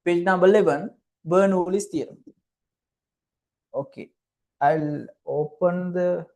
Page number 11, Bernoulli's theorem. Okay, I'll open the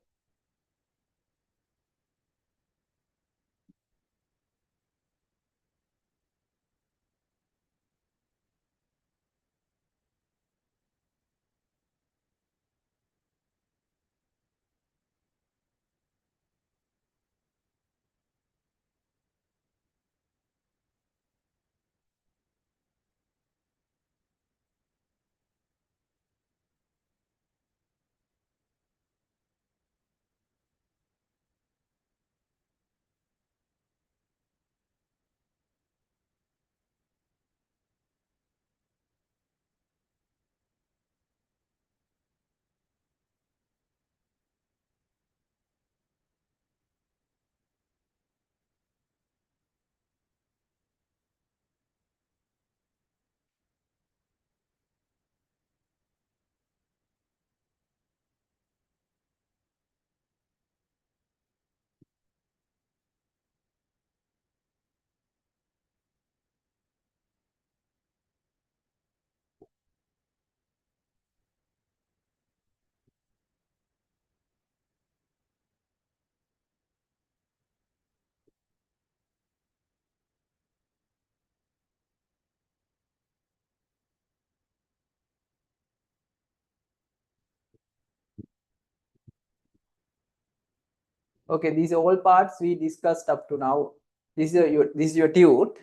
okay, these are all parts we discussed up to now. This is your tute.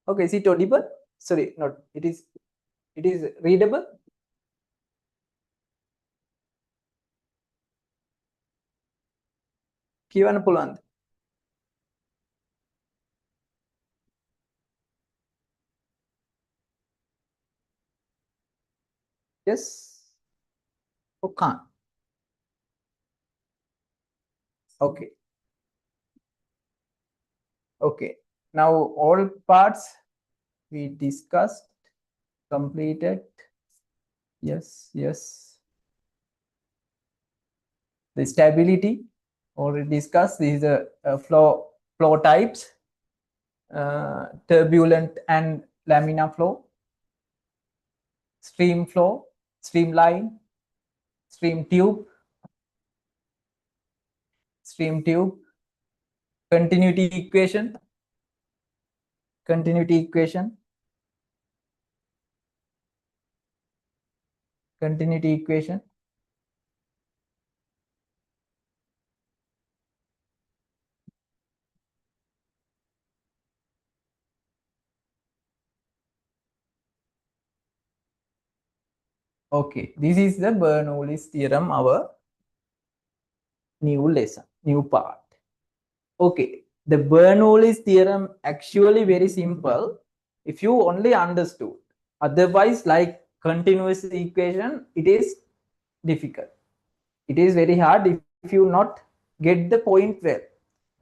Okay, is it audible? Sorry, not it is readable. කියවන්න පුළුවන්ද? Yes or can't? Okay. Okay. Now all parts we discussed, completed. Yes, yes. The stability already discussed. This is a flow types, turbulent and laminar flow, stream flow, streamline, stream tube, continuity equation, continuity equation, okay, this is the Bernoulli's theorem, our new lesson, new part. Okay, the Bernoulli's theorem actually very simple if you only understood. Otherwise, like continuous equation, it is difficult. It is very hard if you not get the point well.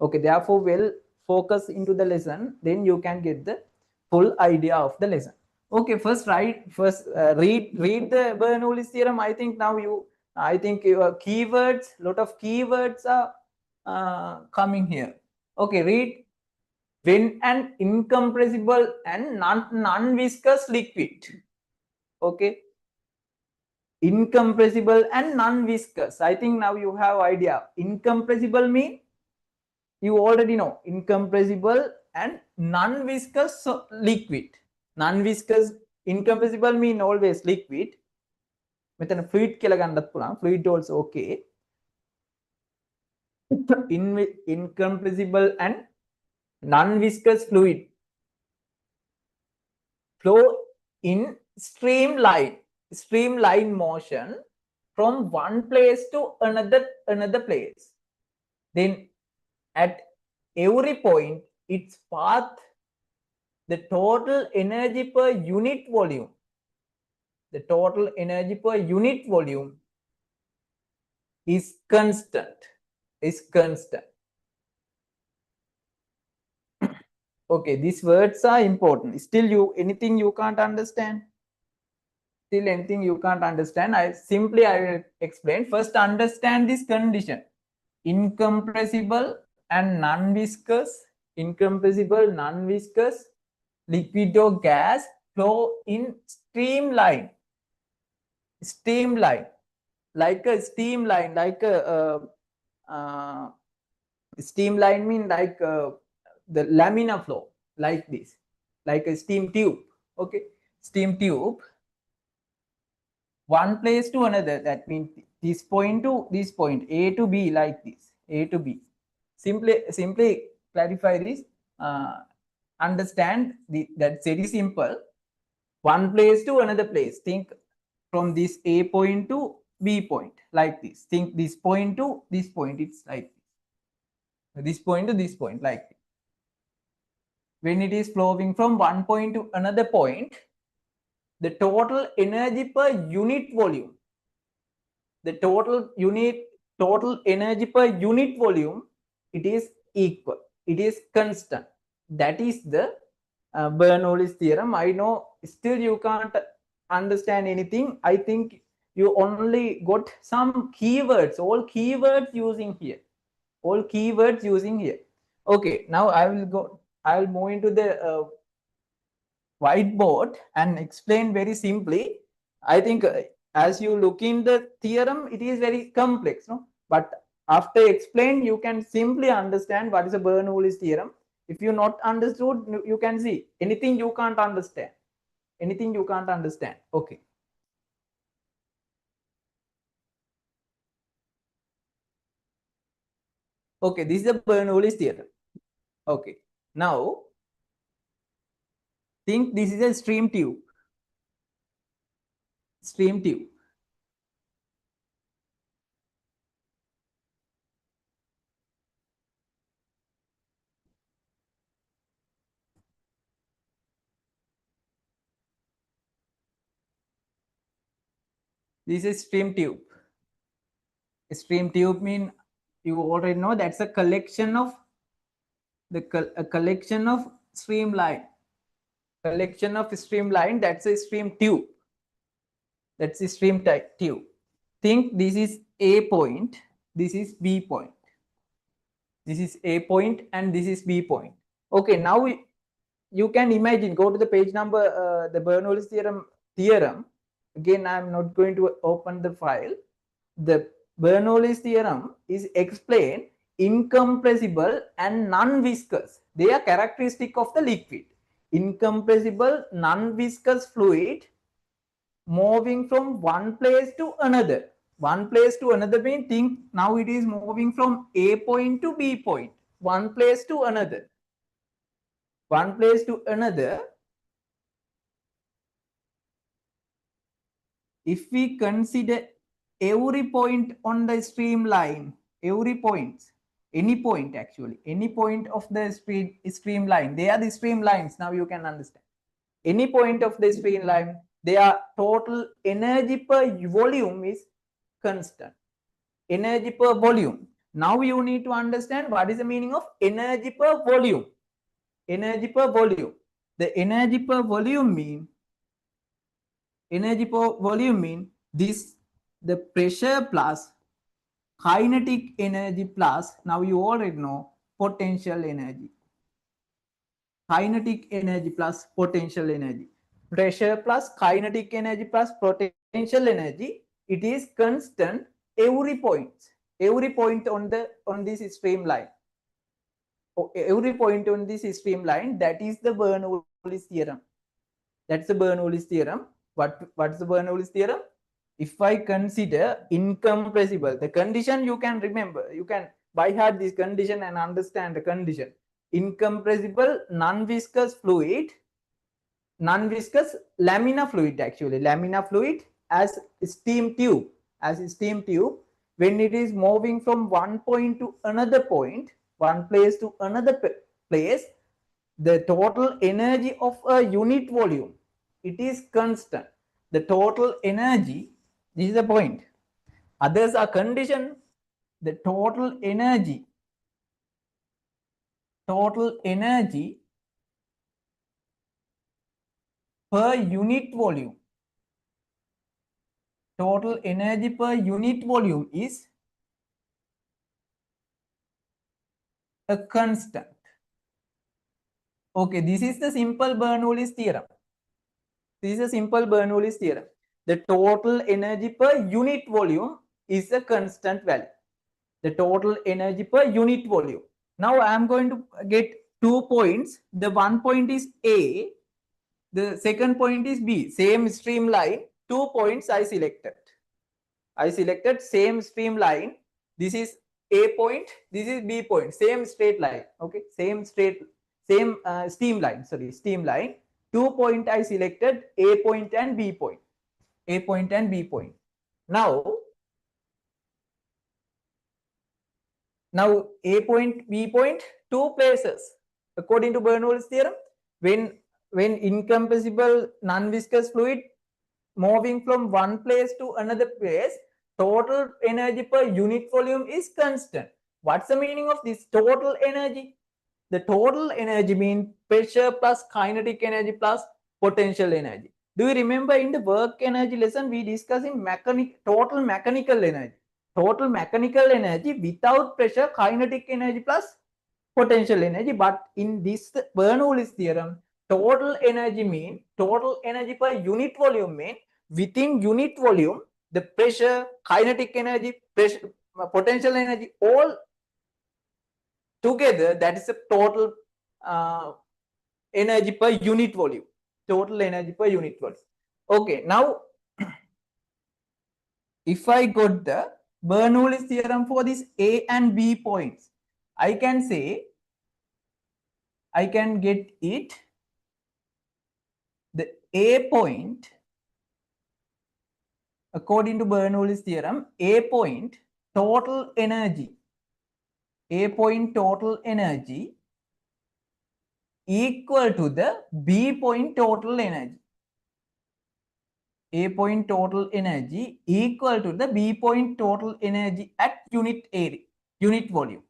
Okay, therefore, well focus into the lesson, then you can get the full idea of the lesson. Okay, first read the Bernoulli's theorem. I think now your keywords, lot of keywords are coming here. Okay, read. When an incompressible and non-viscous liquid, okay, incompressible and non-viscous. I think now you have idea. Incompressible mean you already know. Incompressible and non-viscous liquid. Non-viscous, incompressible mean always liquid. Metan fluid කියලා ගන්නත් පුළුවන්. Fluid also okay. Incompressible and non-viscous fluid flow in streamline motion from one place to another place. Then at every point, its path, the total energy per unit volume, is constant. Okay, these words are important. Still, anything you can't understand? Still anything you can't understand? I will explain. First, understand this condition. Incompressible and non-viscous, liquid or gas flow in streamline, like a streamline, like a streamline mean like the laminar flow, like this, like a steam tube. Okay, steam tube, one place to another. That means this point to this point, A to B, like this, A to B. Simply clarify this. Understand that's very simple. One place to another place. Think from this A point to B point, like this. Think this point to this point. It's like this point to this point, like this. When it is flowing from one point to another point, the total energy per unit volume, the total energy per unit volume, it is equal, it is constant. That is the Bernoulli's theorem. I know still you can't understand anything. I think you only got some keywords, all keywords using here, all keywords using here. Okay, now I will move into the whiteboard and explain very simply. I think as you look in the theorem, it is very complex, no? But after explain, you can simply understand what is a Bernoulli's theorem. If you not understood, you can see anything you can't understand. Anything you can't understand. Okay. Okay, this is the Bernoulli's theorem. Okay. Now, think this is a stream tube. Stream tube. This is stream tube. Stream tube mean you already know that's a collection of a collection of streamline. Collection of streamline, that's a stream tube. That's a stream type tube. Think this is A point, this is B point. This is A point and this is B point. Okay, now you can imagine, go to the page number, the Bernoulli's theorem. Again, I'm not going to open the file. The Bernoulli's theorem is explained incompressible and non-viscous. They are characteristic of the liquid. Incompressible, non-viscous fluid moving from one place to another. One place to another means think now it is moving from A point to B point. One place to another. One place to another. If we consider every point on the streamline, every point, any point actually, any point of the streamline, they are the streamlines. Now you can understand. Any point of the streamline, their total energy per volume is constant. Energy per volume. Now you need to understand what is the meaning of energy per volume. Energy per volume. The energy per volume mean this, the pressure plus kinetic energy plus, now you already know, potential energy. Kinetic energy plus potential energy. Pressure plus kinetic energy plus potential energy, it is constant every point on this streamline. Every point on this streamline, that is the Bernoulli's theorem. That's the Bernoulli's theorem. What's the Bernoulli's theorem? If I consider incompressible, the condition you can remember, you can by heart this condition and understand the condition. Incompressible, non-viscous fluid, non-viscous laminar fluid, actually laminar fluid as steam tube, when it is moving from one point to another point, one place to another place, the total energy of a unit volume, it is constant. The total energy, this is the point. Others are condition. The total energy per unit volume, total energy per unit volume is a constant. Okay, this is the simple Bernoulli's theorem. This is a simple Bernoulli's theorem. The total energy per unit volume is a constant value. The total energy per unit volume. Now I am going to get 2 points. The one point is A, the second point is B. Same streamline, 2 points I selected. I selected same streamline. This is A point, this is B point, same straight line. Okay, same streamline. 2 point I selected, A point and B point. A point and B point. Now A point, B point, 2 places. According to Bernoulli's theorem, when incompressible non-viscous fluid moving from one place to another place, total energy per unit volume is constant. What's the meaning of this total energy? The total energy means pressure plus kinetic energy plus potential energy. Do you remember in the work energy lesson we discussing total mechanical energy? Total mechanical energy without pressure, kinetic energy plus potential energy. But in this Bernoulli's theorem, total energy mean total energy per unit volume mean within unit volume the pressure, kinetic energy, pressure, potential energy all together, that is a total energy per unit volume. Total energy per unit volume. Okay, now if I got the Bernoulli's theorem for this A and B points, I can say, I can get it, the A point, according to Bernoulli's theorem, A point total energy, A point total energy equal to the B point total energy. A point total energy equal to the B point total energy at unit area, unit volume.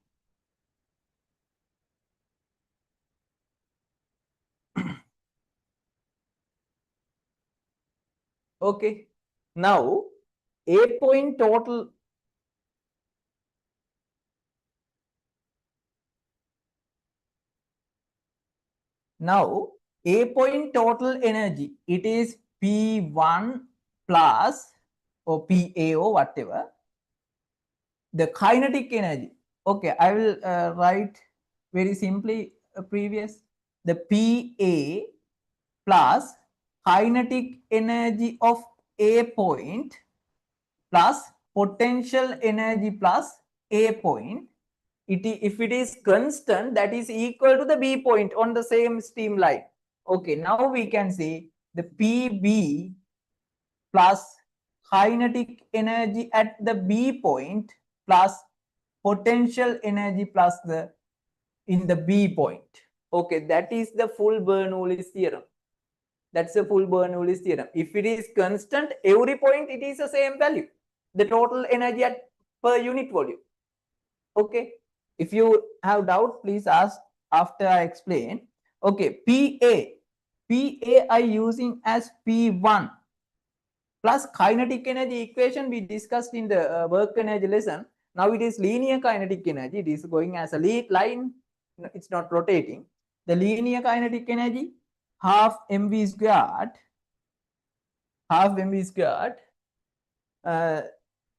Okay. Now, A point total A point total energy, it is P1 plus or PA or whatever. The kinetic energy. Okay, I will write very simply previous. The PA plus kinetic energy of A point plus potential energy plus A point. If it is constant, that is equal to the B point on the same streamline. Okay, now we can say the PB plus kinetic energy at the B point plus potential energy plus the in the B point. Okay, that is the full Bernoulli's theorem. That's the full Bernoulli's theorem. If it is constant, every point it is the same value. The total energy at per unit volume. Okay. If you have doubt, please ask after I explain. Okay, PA I using as P1 plus kinetic energy equation we discussed in the work energy lesson. Now it is linear kinetic energy. It is going as a line. It's not rotating. The linear kinetic energy half mv squared,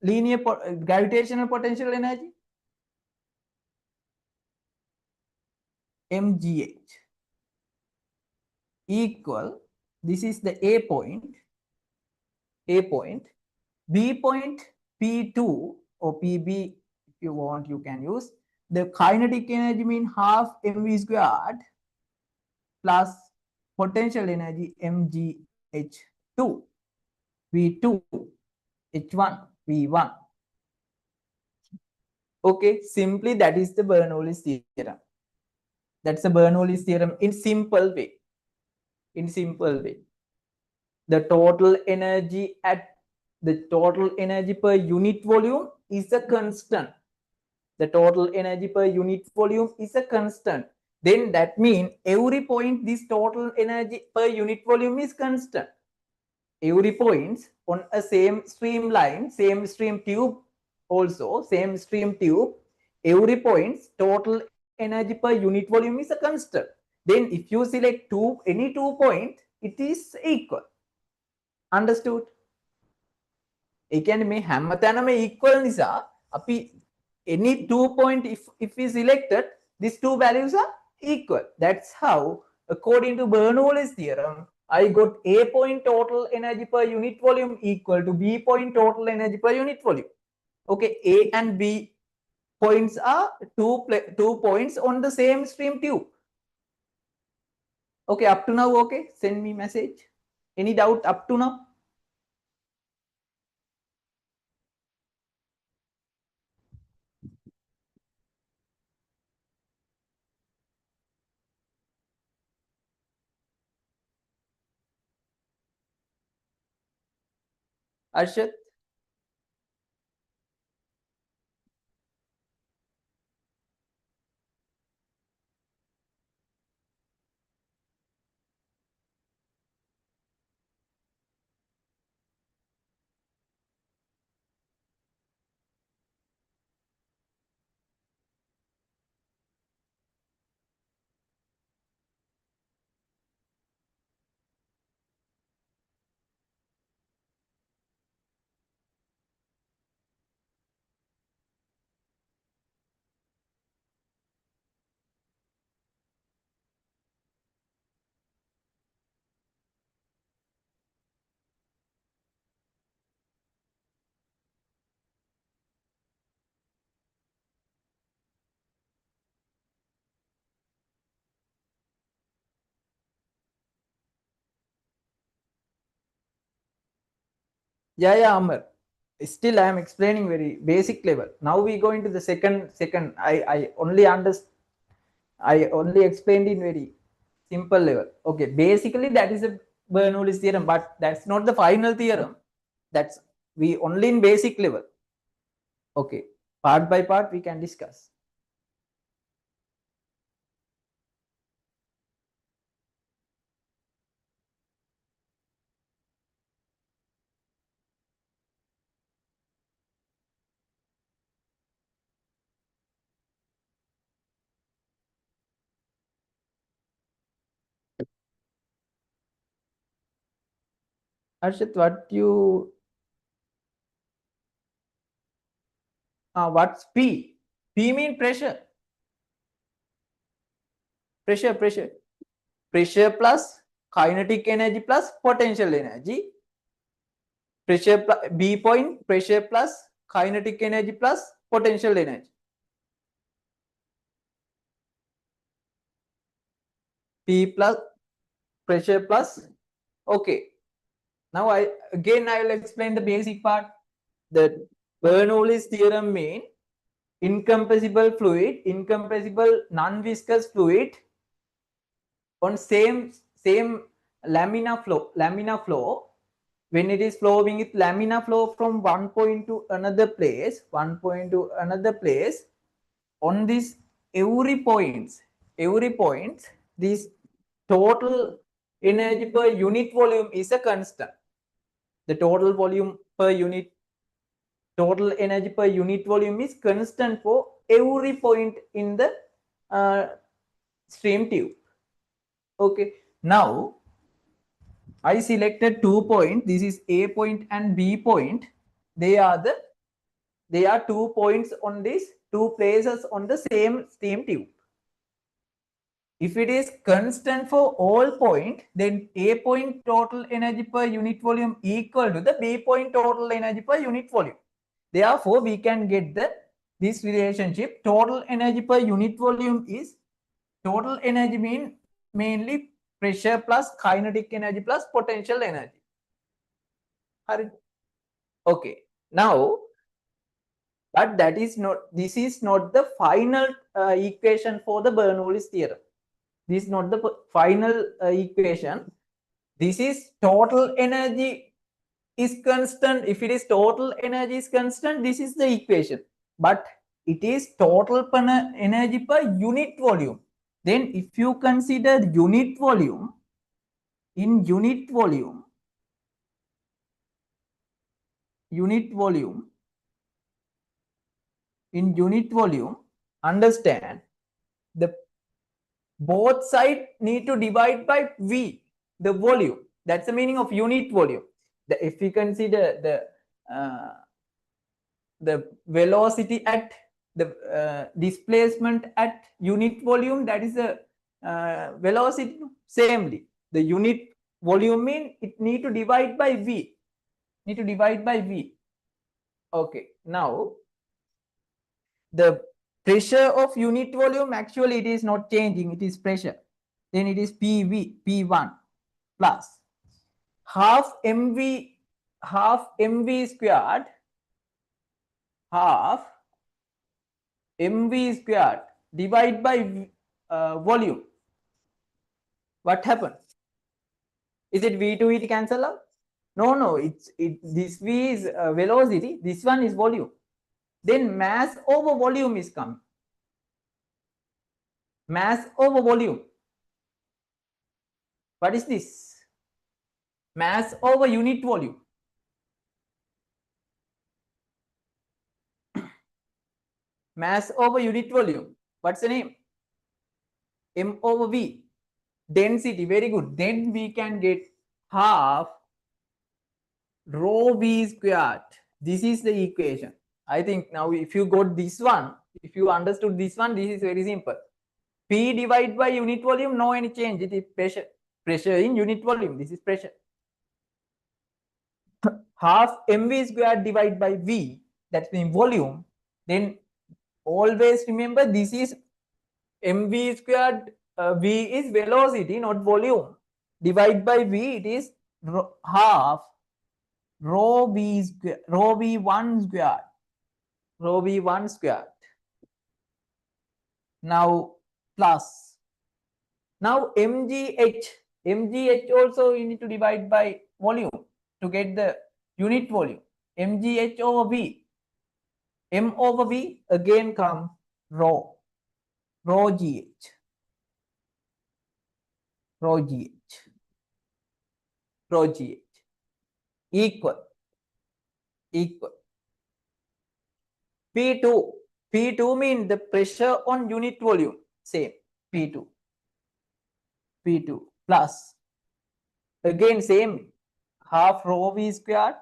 linear gravitational potential energy mgh equal, this is the A point, B point P2 or PB, if you want you can use. The kinetic energy mean half mv squared plus potential energy mgh2 v2 h1 v1. Okay, simply that is the Bernoulli's theorem. That's the Bernoulli's theorem in simple way. The total energy per unit volume is a constant. The total energy per unit volume is a constant. Then that means every point this total energy per unit volume is constant. Every point on a same streamline, same stream tube also, same stream tube, every point's total energy per unit volume is a constant. Then if you select any two points, it is equal. Understood? ඒ කියන්නේ මේ හැමතැනම equal නිසා අපි any 2 point if we selected these two values are equal. That's how according to Bernoulli's theorem I got A point total energy per unit volume equal to B point total energy per unit volume. Okay, A and B points are two points on the same stream tube. Okay, up to now, okay, send me message. Any doubt up to now? Arshad? Yeah, Amar. Still, I am explaining very basic level. Now we go into the second. I only understand. I only explained in very simple level. Okay, basically that is a Bernoulli's theorem, but that's not the final theorem. That's we only in basic level. Okay, part by part we can discuss. Arshit, what's P? P mean pressure. Pressure plus kinetic energy plus potential energy. B point, pressure plus kinetic energy plus potential energy. P plus pressure plus. Okay. Now I will explain the basic part. The Bernoulli's theorem mean incompressible fluid, incompressible non-viscous fluid on same laminar flow. When it is flowing with laminar flow from one point to another place, on this every point, this total energy per unit volume is a constant. The total energy per unit volume is constant for every point in the stream tube. Okay, now I selected 2 points. This is A point and B point. They are 2 points on these 2 places on the same stream tube. If it is constant for all point, then A point total energy per unit volume equal to the B point total energy per unit volume. Therefore, we can get this relationship. Total energy per unit volume is total energy mean mainly pressure plus kinetic energy plus potential energy. Okay, now, but this is not the final equation for the Bernoulli's theorem. This is not the final equation. This is total energy is constant. If it is total energy is constant, this is the equation. But it is total energy per unit volume. Then if you consider unit volume, in unit volume, understand the both sides need to divide by V, the volume. That's the meaning of unit volume. if we consider the velocity at the displacement at unit volume, that is the velocity. Samely, the unit volume mean it need to divide by v. Need to divide by v. Okay. Now the pressure of unit volume, actually it is not changing, it is pressure. Then it is PV, P1 plus half mv squared, half mv squared divided by volume. What happens? Is it v to it cancel out? No, this v is velocity, this one is volume. Then mass over volume is coming. Mass over volume. What is this? Mass over unit volume. Mass over unit volume. What's the name? M over V. Density. Very good. Then we can get half rho V squared. This is the equation. I think now if you got this one, if you understood this one, this is very simple. P divided by unit volume, no any change. It is pressure. Pressure in unit volume. This is pressure. Half mv squared divided by v, that's mean volume. Then always remember this is mv squared, v is velocity, not volume. Divide by v, it is half rho v squared, rho v1 squared, rho v1 squared. Now plus. Now mgh also you need to divide by volume to get the unit volume. Mgh over v. M over v again come rho gh, rho gh equal P2 means the pressure on unit volume, same P2 plus again same half rho v squared,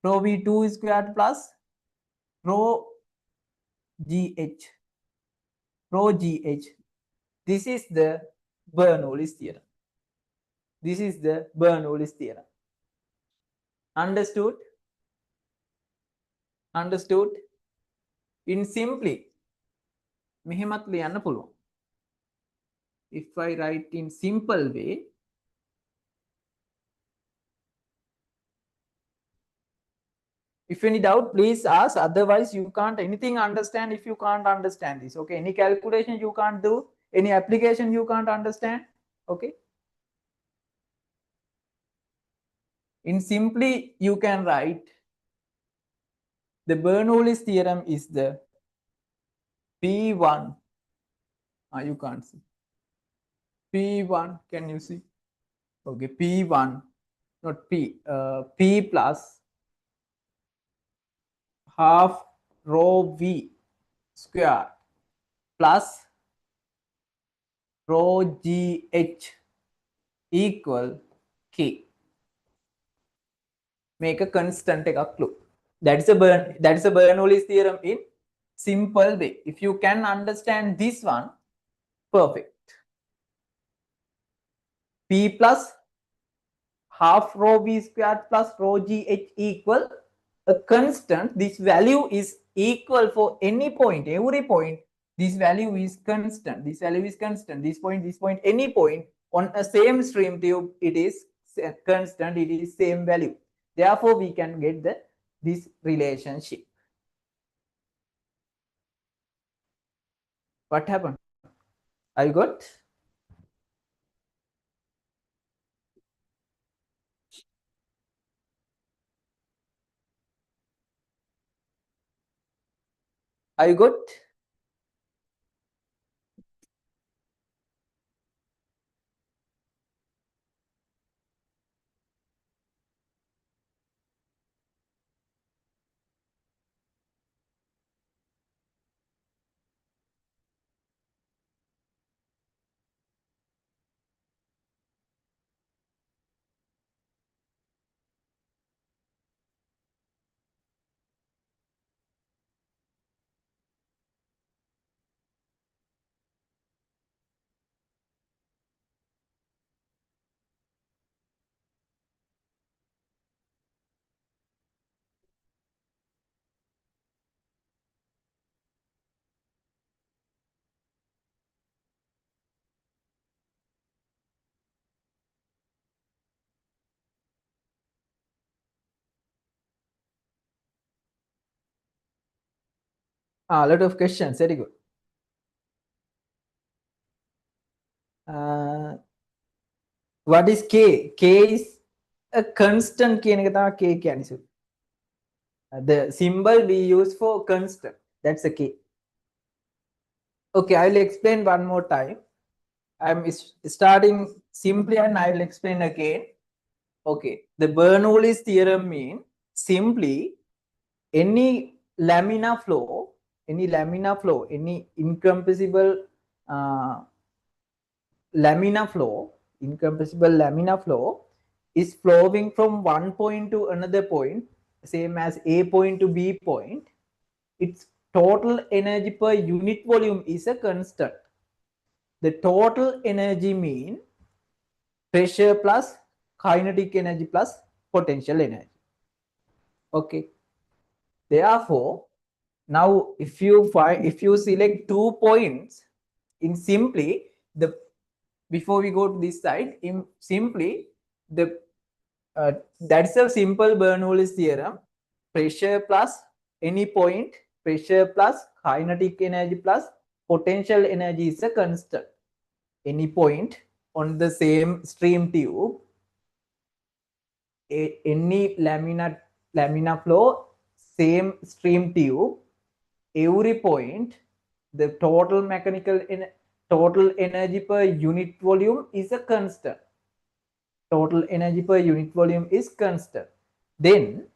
rho v2 squared plus rho gh. This is the Bernoulli's theorem. This is the Bernoulli's theorem. Understood? Understood? In simply, මෙහෙමත් ලියන්න පුළුවන්. If I write in simple way, if any doubt, please ask. Otherwise, you can't anything understand if you can't understand this. Okay, any calculation you can't do, any application you can't understand. Okay. In simply, you can write the Bernoulli's theorem is the P1. You can't see. P1, can you see? Okay, P1, not P, P plus half rho V square plus rho GH equal K. Make a constant එකක් ලු. That's a Bernoulli's theorem in simple way. If you can understand this one, perfect. P plus half rho V squared plus rho GH equal a constant. This value is equal for any point, every point. This value is constant. This value is constant. This point, any point on a same stream tube, it is constant. It is same value. Therefore, we can get this relationship. What happened? I got? I got? A lot of questions. Very good. What is K? K is a constant. K කියන්නේ. The symbol we use for constant. That's a K. Okay, I will explain one more time. I'm starting simply and I will explain again. Okay, the Bernoulli's theorem means simply any laminar flow, any incompressible laminar flow is flowing from one point to another point, same as A point to B point. Its total energy per unit volume is a constant. The total energy mean pressure plus kinetic energy plus potential energy. Okay. Therefore, now if you select 2 points in simply the before we go to this side, in simply the that's a simple Bernoulli's theorem. Pressure plus any point, pressure plus kinetic energy plus potential energy is a constant. Any point on the same stream tube, any laminar flow, same stream tube, every point, the total total energy per unit volume is a constant. Total energy per unit volume is constant. Then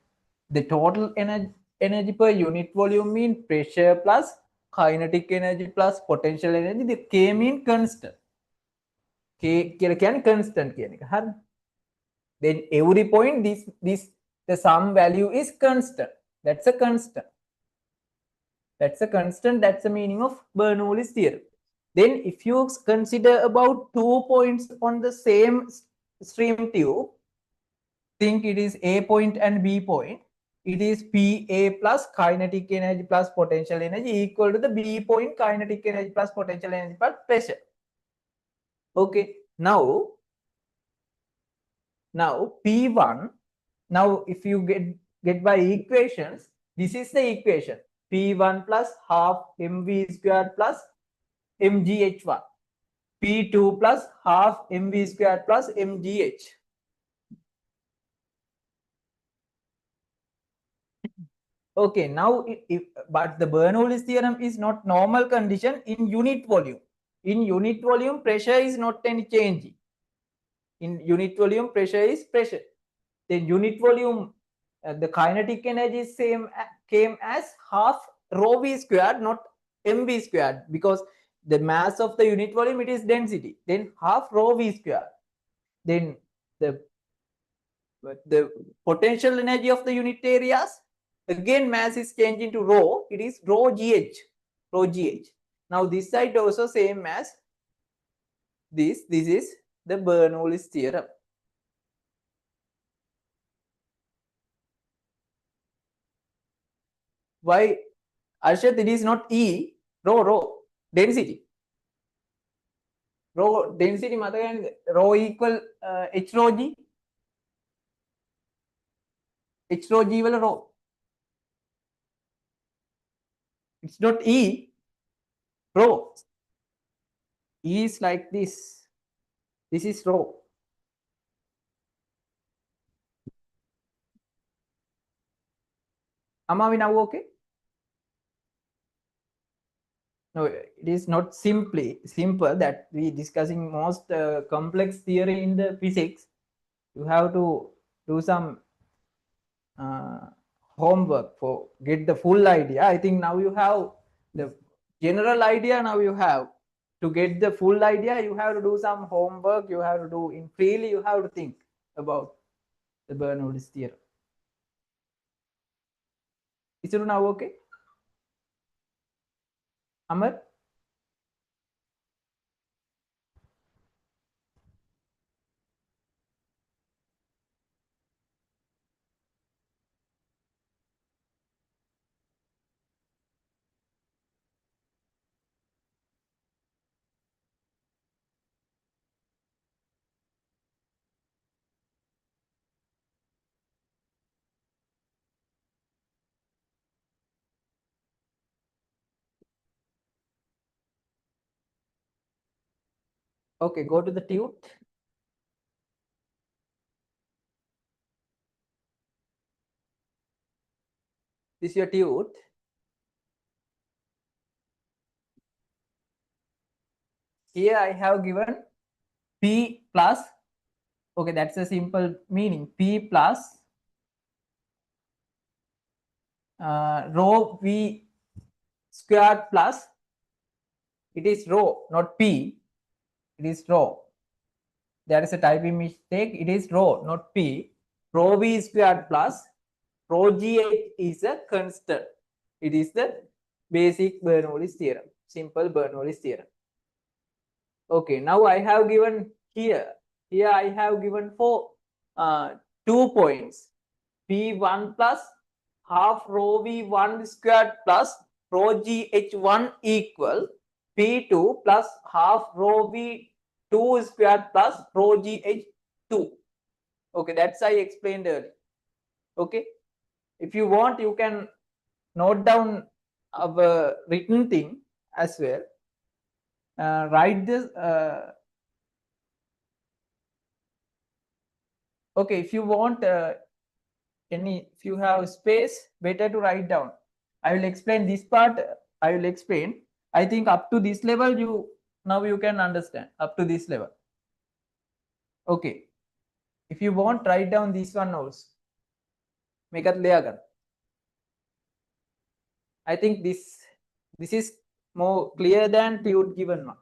the total energy per unit volume mean pressure plus kinetic energy plus potential energy. The K mean constant. K can constant. Then every point this the sum value is constant. That's a constant. That's a constant. That's the meaning of Bernoulli's theorem. Then if you consider about 2 points on the same stream tube, think it is A point and B point. It is PA plus kinetic energy plus potential energy equal to the B point kinetic energy plus potential energy plus pressure. Okay. Now P1. Now if you get by equations, this is the equation. P1 plus half mv squared plus mgh1. P2 plus half mv squared plus mgh. Okay, now but the Bernoulli's theorem is not normal condition in unit volume. In unit volume, pressure is not any change. In unit volume, pressure is pressure. The unit volume, the kinetic energy is came as half rho v squared, not mv squared, because the mass of the unit volume, it is density. Then half rho v squared. Then the potential energy of the unit areas, again mass is changed into rho. It is rho gh. Now this side also same as this. This is the Bernoulli's theorem. Why, Arshad, it is not E, rho density. Rho density rho equal h rho g. H rho g will rho. It's not E, rho. E is like this. This is rho. Am I now okay? No, it is not simple that we discussing most complex theory in the physics. You have to do some homework for get the full idea. I think now you have the general idea. Now you have to get the full idea. You have to do some homework. You have to do in freely. You have to think about the Bernoulli's theorem. Is it now okay, Amar? Okay, go to the tute. This is your tute. Here I have given P plus, okay, that's a simple meaning, P plus rho V squared plus, it is rho, not P, it is rho. There is a typing mistake, it is rho, not P. Rho V squared plus rho GH is a constant. It is the basic Bernoulli's theorem, simple Bernoulli's theorem. Okay, now I have given here I have given for 2 points, P1 plus half rho V1 squared plus rho GH1 equal P2 plus half rho V2 squared plus rho GH2. Okay, that's I explained earlier. Okay, if you want, you can note down our written thing as well. Write this. Okay, if you want if you have space, better to write down. I will explain this part. I will explain. I think up to this level, now you can understand up to this level. Okay, if you want, write down this one also. Mekat leyagan. I think this is more clear than Tute given one.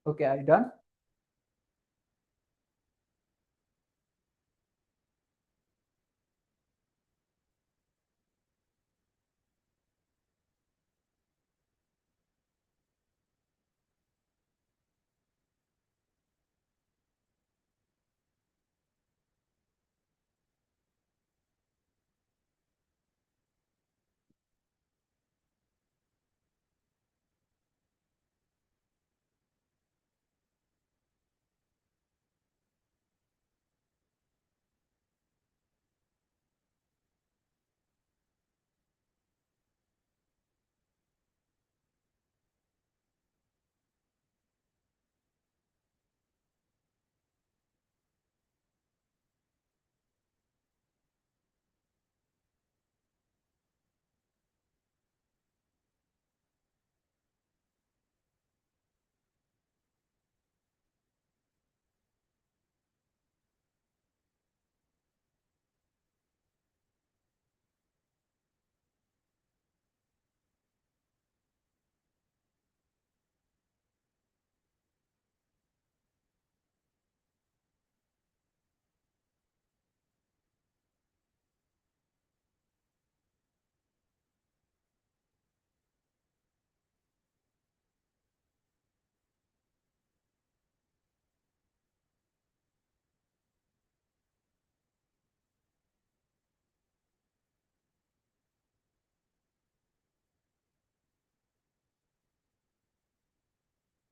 Okay, are you done?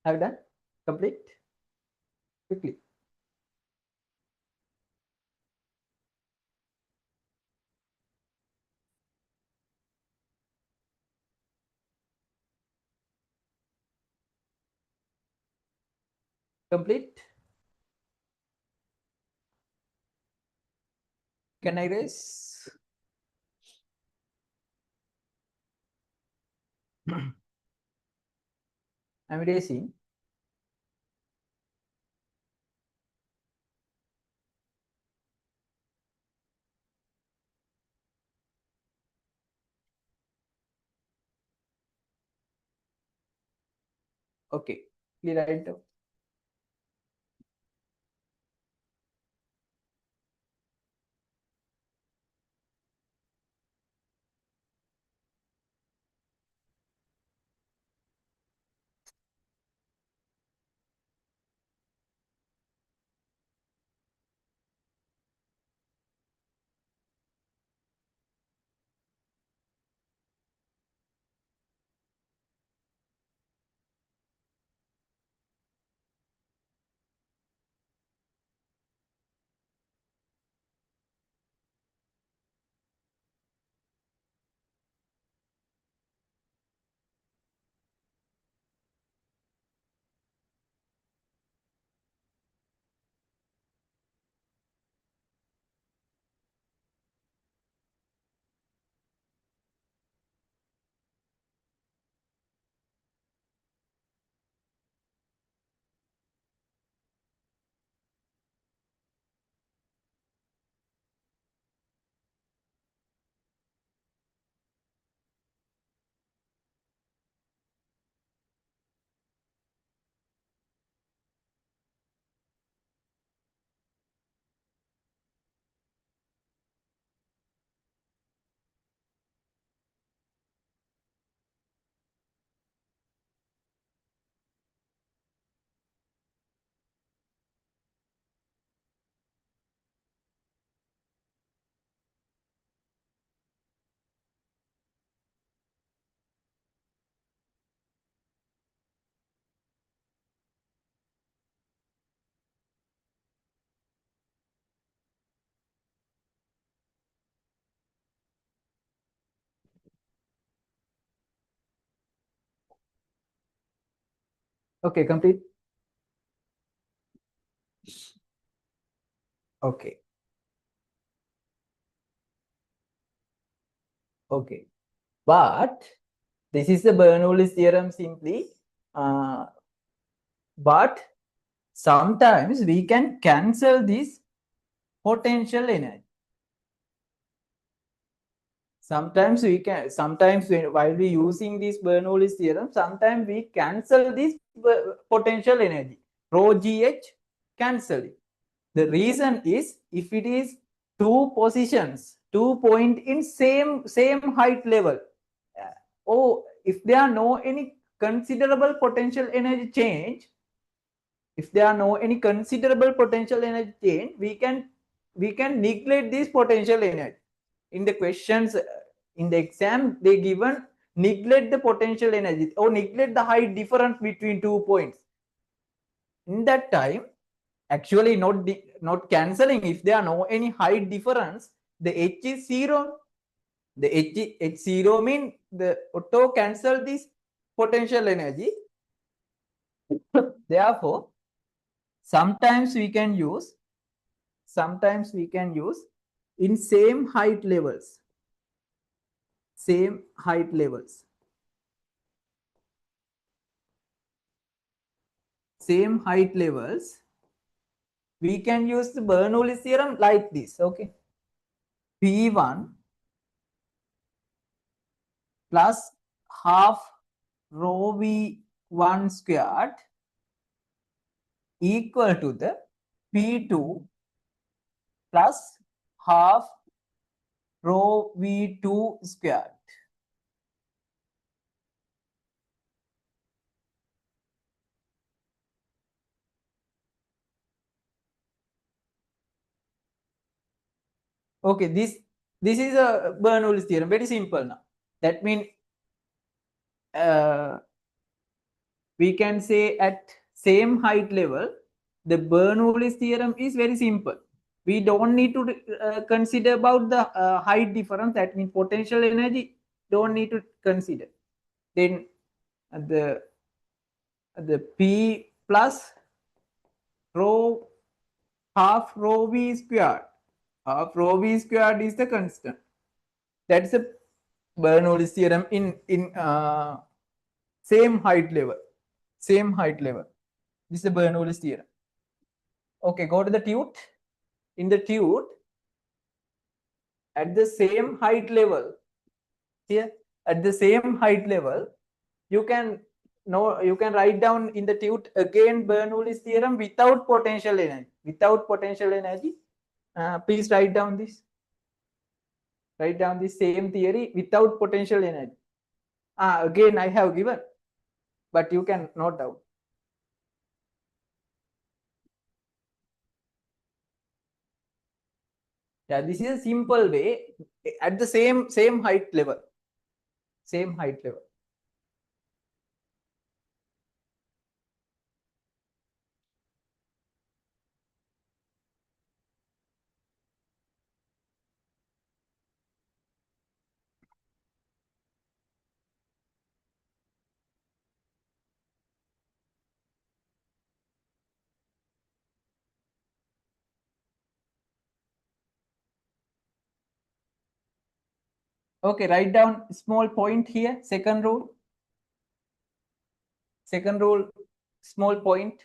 Have you done? Complete? Quickly. Complete? Can I raise? I'm raising. Okay, clear right down. Okay, complete. Okay. Okay. But this is the Bernoulli's theorem simply. But sometimes we can cancel this potential energy. sometimes while we using this Bernoulli's theorem, sometimes we cancel this potential energy. Rho GH cancel it. The reason is if it is two positions, 2 points in same height level, or if there are no any considerable potential energy change, if there are no any considerable potential energy change, we can neglect this potential energy. In the questions in the exam, they given neglect the potential energy or neglect the height difference between 2 points. In that time, actually not cancelling, if there are no any height difference, the H is 0. The H 0 mean the auto cancel this potential energy. Therefore, sometimes we can use in same height levels, we can use the Bernoulli theorem like this. Okay, P1 plus half rho V1 squared equal to the P2 plus half rho V2 squared. Okay, this is a Bernoulli's theorem, very simple now. That means we can say at same height level, the Bernoulli's theorem is very simple. We don't need to consider about the height difference. That means potential energy don't need to consider. Then the P plus rho half rho V squared. Half rho V squared is the constant. That's a Bernoulli's theorem in same height level. This is the Bernoulli's theorem. Okay, go to the tute. In the tute, at the same height level, here at the same height level, you can write down in the tute again Bernoulli's theorem without potential energy. Please write down this. Write down the same theory without potential energy. Again I have given, but you can note down. Yeah, this is a simple way at the same height level. Okay, write down small point here. Second rule, small point.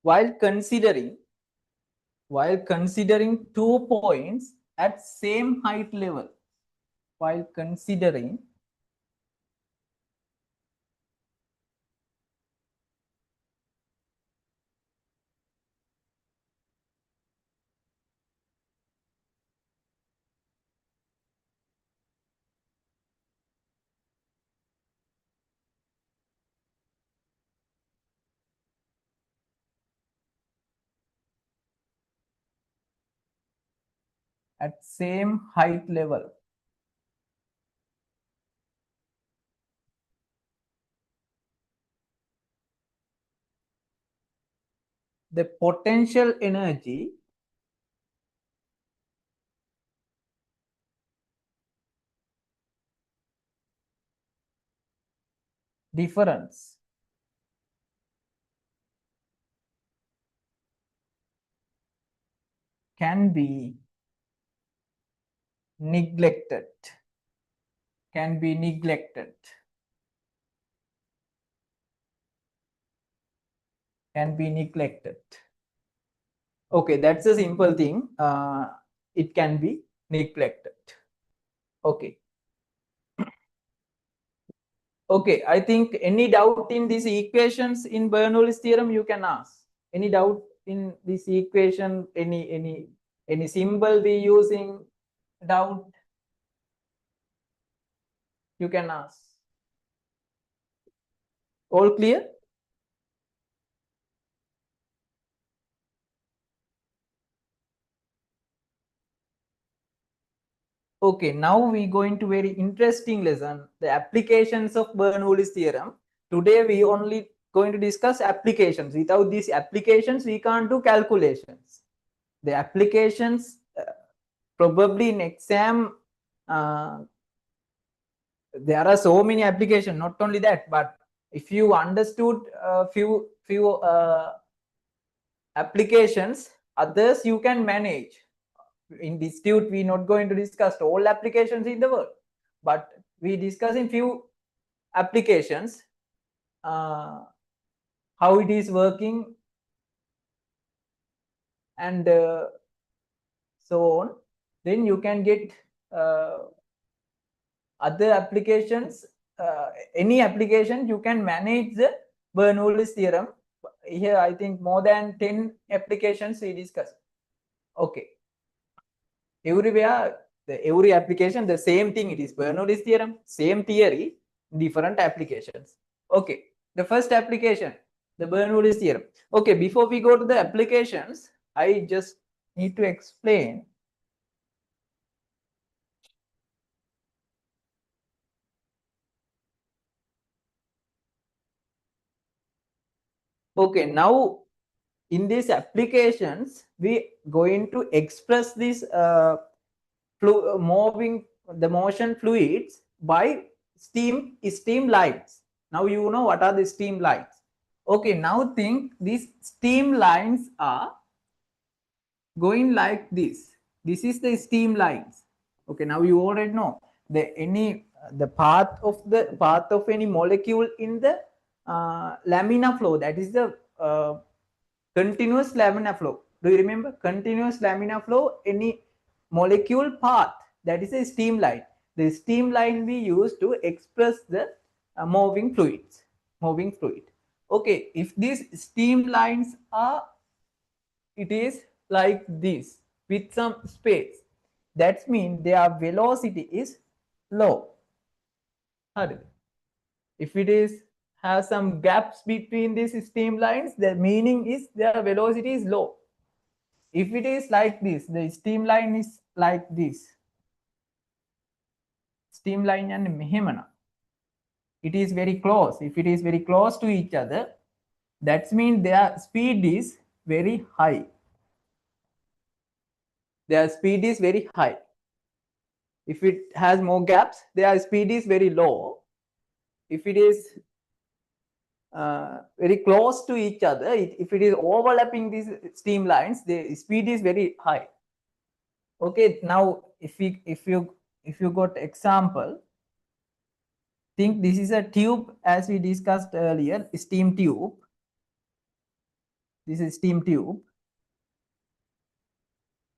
While considering 2 points at same height level, the potential energy difference can be neglected. can be neglected. Okay, that's a simple thing. It can be neglected. Okay. Okay, I think any doubt in these equations in Bernoulli's theorem you can ask. Any doubt in this equation? Any symbol we using? Doubt? You can ask. All clear? Okay, now we go into very interesting lesson, the applications of Bernoulli's theorem. Today we only going to discuss applications. Without these applications, we can't do calculations. The applications probably in exam, there are so many applications. Not only that, but if you understood a few applications, others you can manage. In this institute, we not going to discuss all applications in the world, but we discuss in few applications, how it is working, and so on. Then you can get other applications. Any application you can manage the Bernoulli's theorem. Here I think more than 10 applications we discussed. Okay, everywhere, every application, the same thing, it is Bernoulli's theorem, same theory, different applications. Okay, the first application, the Bernoulli's theorem. Okay, before we go to the applications, I just need to explain. Okay, now in these applications, we going to express this moving the motion fluids by steam lines. Now you know what are the steam lines. Okay, now think these steam lines are going like this. This is the steam lines. Okay, now you already know the path of any molecule in the laminar flow. That is the continuous laminar flow. Do you remember continuous laminar flow? Any molecule path, that is a steam line. The steam line we use to express the moving fluid. Okay, if these steam lines are, it is like this with some space, that means their velocity is low. If it is has some gaps between these steam lines, the meaning is their velocity is low. If it is like this, the steam line is like this. Steam line and mehemana. It is very close. If it is very close to each other, that means their speed is very high. Their speed is very high. If it has more gaps, their speed is very low. If it is very close to each other, if it is overlapping these steam lines, the speed is very high. Okay, now if you got example, think this is a tube, as we discussed earlier, steam tube. This is steam tube.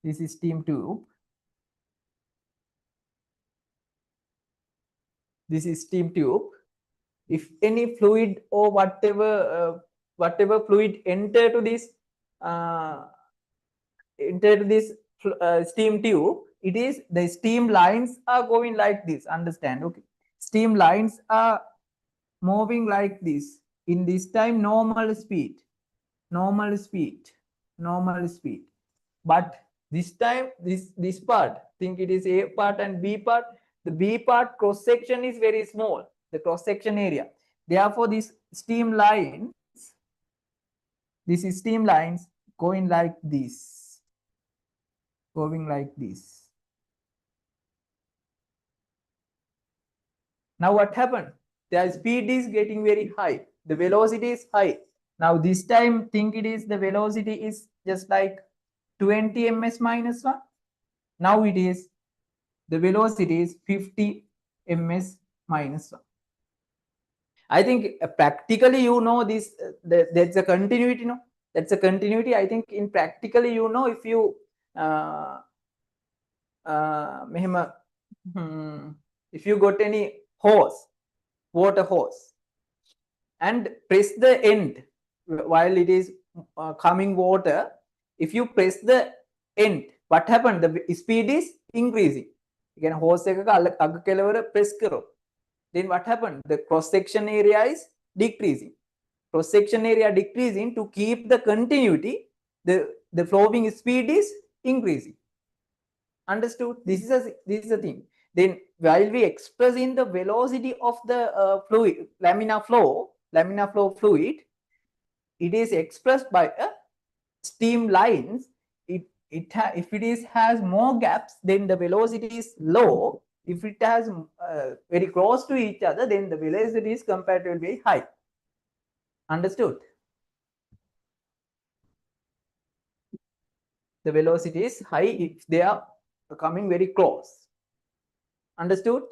This is steam tube. This is steam tube. If any fluid or whatever fluid enter to this steam tube, it is the steam lines are going like this. Understand? Okay, steam lines are moving like this. In this time, normal speed. But this time, this part, think it is A part and B part. The B part cross section is very small, the cross section area. Therefore, this steam lines going like this. Now what happened? Their speed is getting very high. The velocity is high. Now this time, think it is the velocity is just like 20 ms minus 1. Now it is the velocity is 50 ms minus 1. I think practically, you know, this, that's a continuity, no? That's a continuity. I think in practically, you know, if you if you got any hose, water hose, and press the end while it is coming water, if you press the end, what happened? The speed is increasing. Again, hose press karo. Then what happened? The cross section area is decreasing. Cross section area decreasing, to keep the continuity, the flowing speed is increasing. Understood? This is a thing. Then while we expressing the velocity of the fluid, laminar flow fluid, it is expressed by a stream lines. If it has more gaps, then the velocity is low. If it has very close to each other, then the velocity is comparatively high. Understood? The velocity is high if they are coming very close. Understood?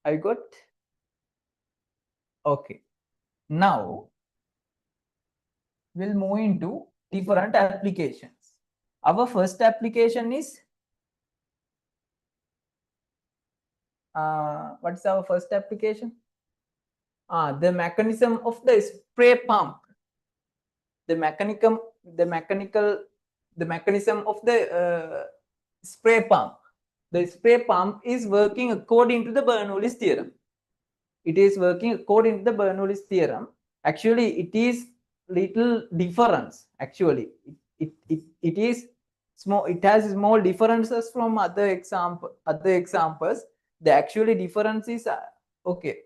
I got? Okay. Now we'll move into different applications. Our first application is what's our first application? The mechanism of the spray pump. The mechanism of the spray pump. The spray pump is working according to the Bernoulli's theorem. It is working according to the Bernoulli's theorem. Actually, it is little difference. Actually, it is small. It has small differences from other examples. The actually difference is okay.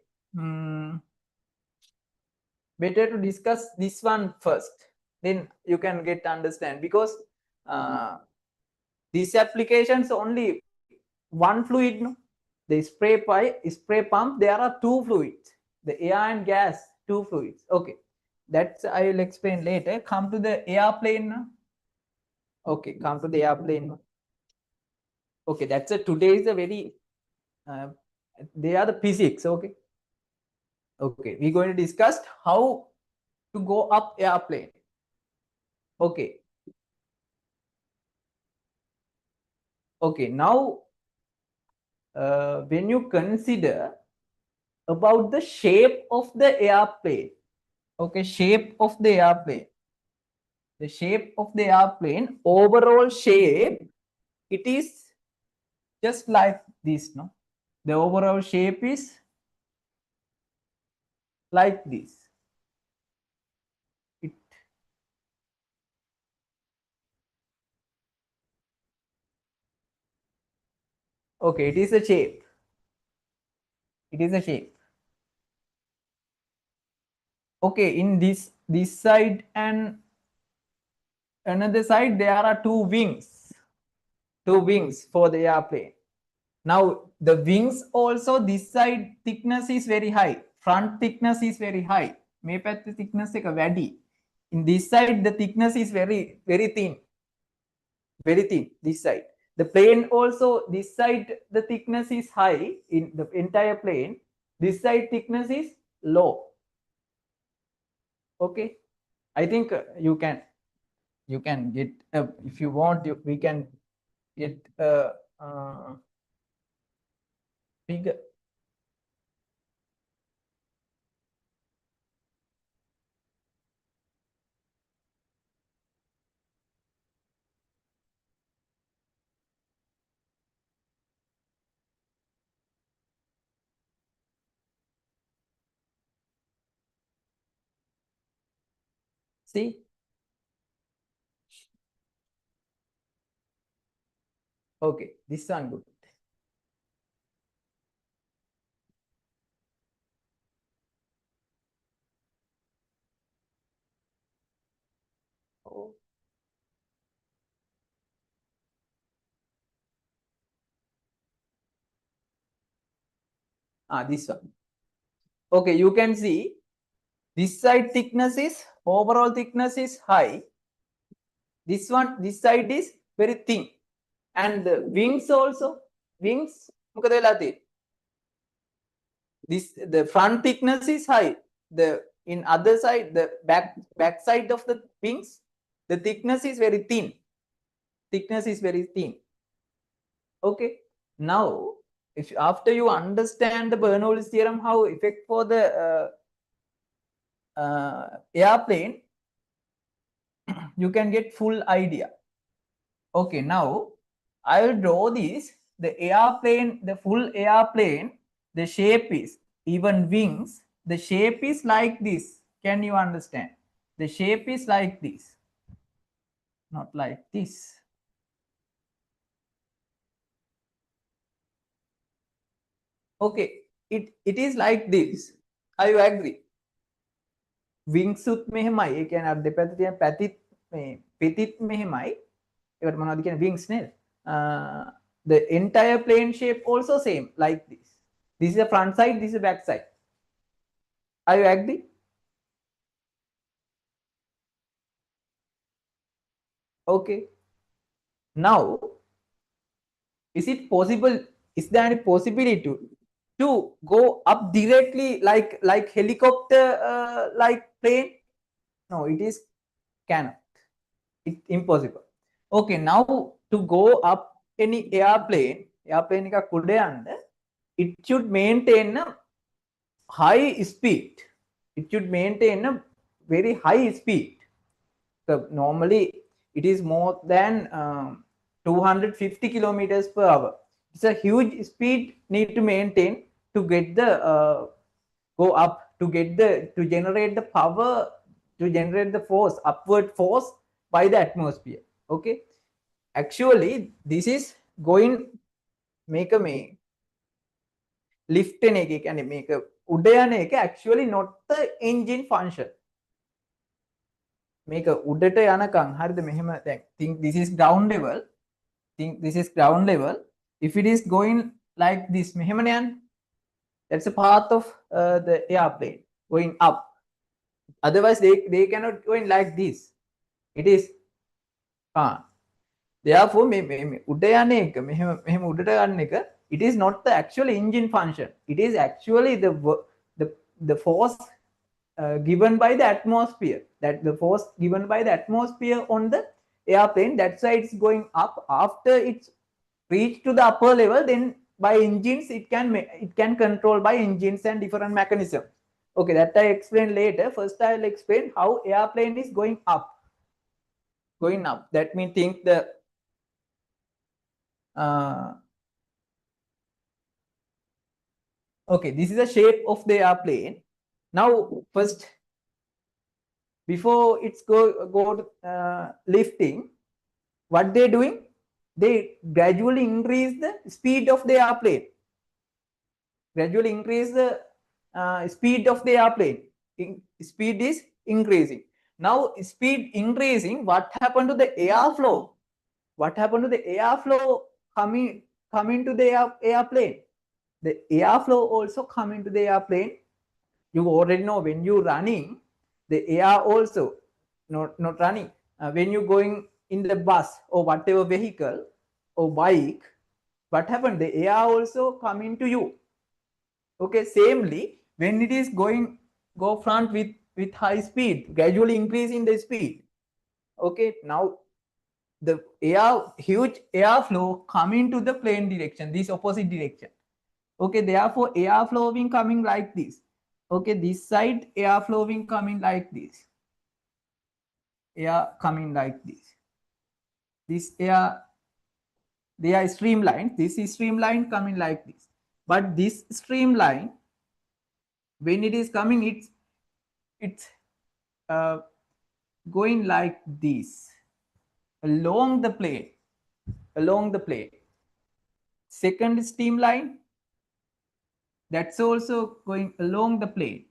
Better to discuss this one first, then you can get understand, because these applications only one fluid, no? The spray pump, there are two fluids, the air and gas, two fluids. Okay, that's I will explain later. Come to the airplane now. Okay, come to the airplane. Okay, that's a today is a very they are the physics. Okay, we're going to discuss how to go up airplane. Okay, now when you consider about the shape of the airplane, shape of the airplane, overall shape, it is just like this, no? The overall shape is like this. Okay, it is a shape. Okay, in this side and another side, there are two wings for the airplane. Now the wings also, this side thickness is very high, front thickness is very high. May path thickness එක වැඩි. In this side the thickness is very thin, this side. The plane also, this side the thickness is high in the entire plane, this side thickness is low. Okay, I think you can get if you want, we can get figure. See? Okay, this one good. Oh. This one. Okay, you can see this side thickness is, overall thickness is high. This side is very thin. And the wings also, The front thickness is high. The in other side, the back side of the wings, the thickness is very thin. Thickness is very thin. Okay. Now, if after you understand the Bernoulli's theorem, how effect for the airplane, you can get full idea. Okay, now I will draw this. The airplane, the full airplane, the shape is even wings. The shape is like this. Can you understand? The shape is like this, not like this. Okay, it is like this. Are you agree? Wingsuit මෙහෙමයි. ඒ කියන්නේ අර දෙපැත්ත තියෙන පැතිත් මේ පිටිත් මෙහෙමයි. ඒකට මොනවද කියන්නේ wings නේද? The entire plane shape also same like this. This is the front side, this is the back side. Are you agree? Okay. Now, is it possible? Is there any possibility to go up directly like helicopter like plane? No, it is cannot. It's impossible. Okay, now to go up any airplane එකක් උඩ යන්න, it should maintain a high speed. It should maintain a very high speed. So normally it is more than 250 kilometers per hour. It's a huge speed need to maintain to get the go up, to generate the power, to generate the force, upward force by the atmosphere. Okay, actually this is going make a lift එක කියන්නේ මේක උඩ යන එක actually not the engine function. මේක උඩට යනකම් හරිද මෙහෙම දැන් think this is ground level, if it is going like this මෙහෙමනේ යන්නේ, that's a path of the airplane going up. Otherwise they cannot going like this. It is therefore me උඩ යන එක මෙහෙම උඩට යන එක, it is not the actual engine function. It is actually the force given by the atmosphere, that the force given by the atmosphere on the airplane. That's why it's going up. After it's reached to the upper level, then by engines it can control by engines and different mechanisms. Okay, that I explain later. First I'll explain how airplane is going up. That means think the okay, this is the shape of the airplane. Now first, before it's go lifting, what they doing, they gradually increase the speed of the airplane. Speed of the airplane. Speed is increasing. Now speed increasing, what happened to the airflow? Coming to the airplane? The airflow also coming to the airplane. You already know when you running, the air also not running. When you going in the bus or whatever vehicle or bike, what happened? The air also coming to you. Okay, samely when it is go front with high speed, gradually increasing the speed. Okay, now the huge airflow coming to the plane direction, this opposite direction. Okay, therefore air flowing coming like this. Okay, this side air flowing coming like this. Air coming like this. This air, they are streamlined. This is streamlined coming like this. But this streamline, when it is coming, it's going like this along the plane. Second streamline, that's also going along the plane.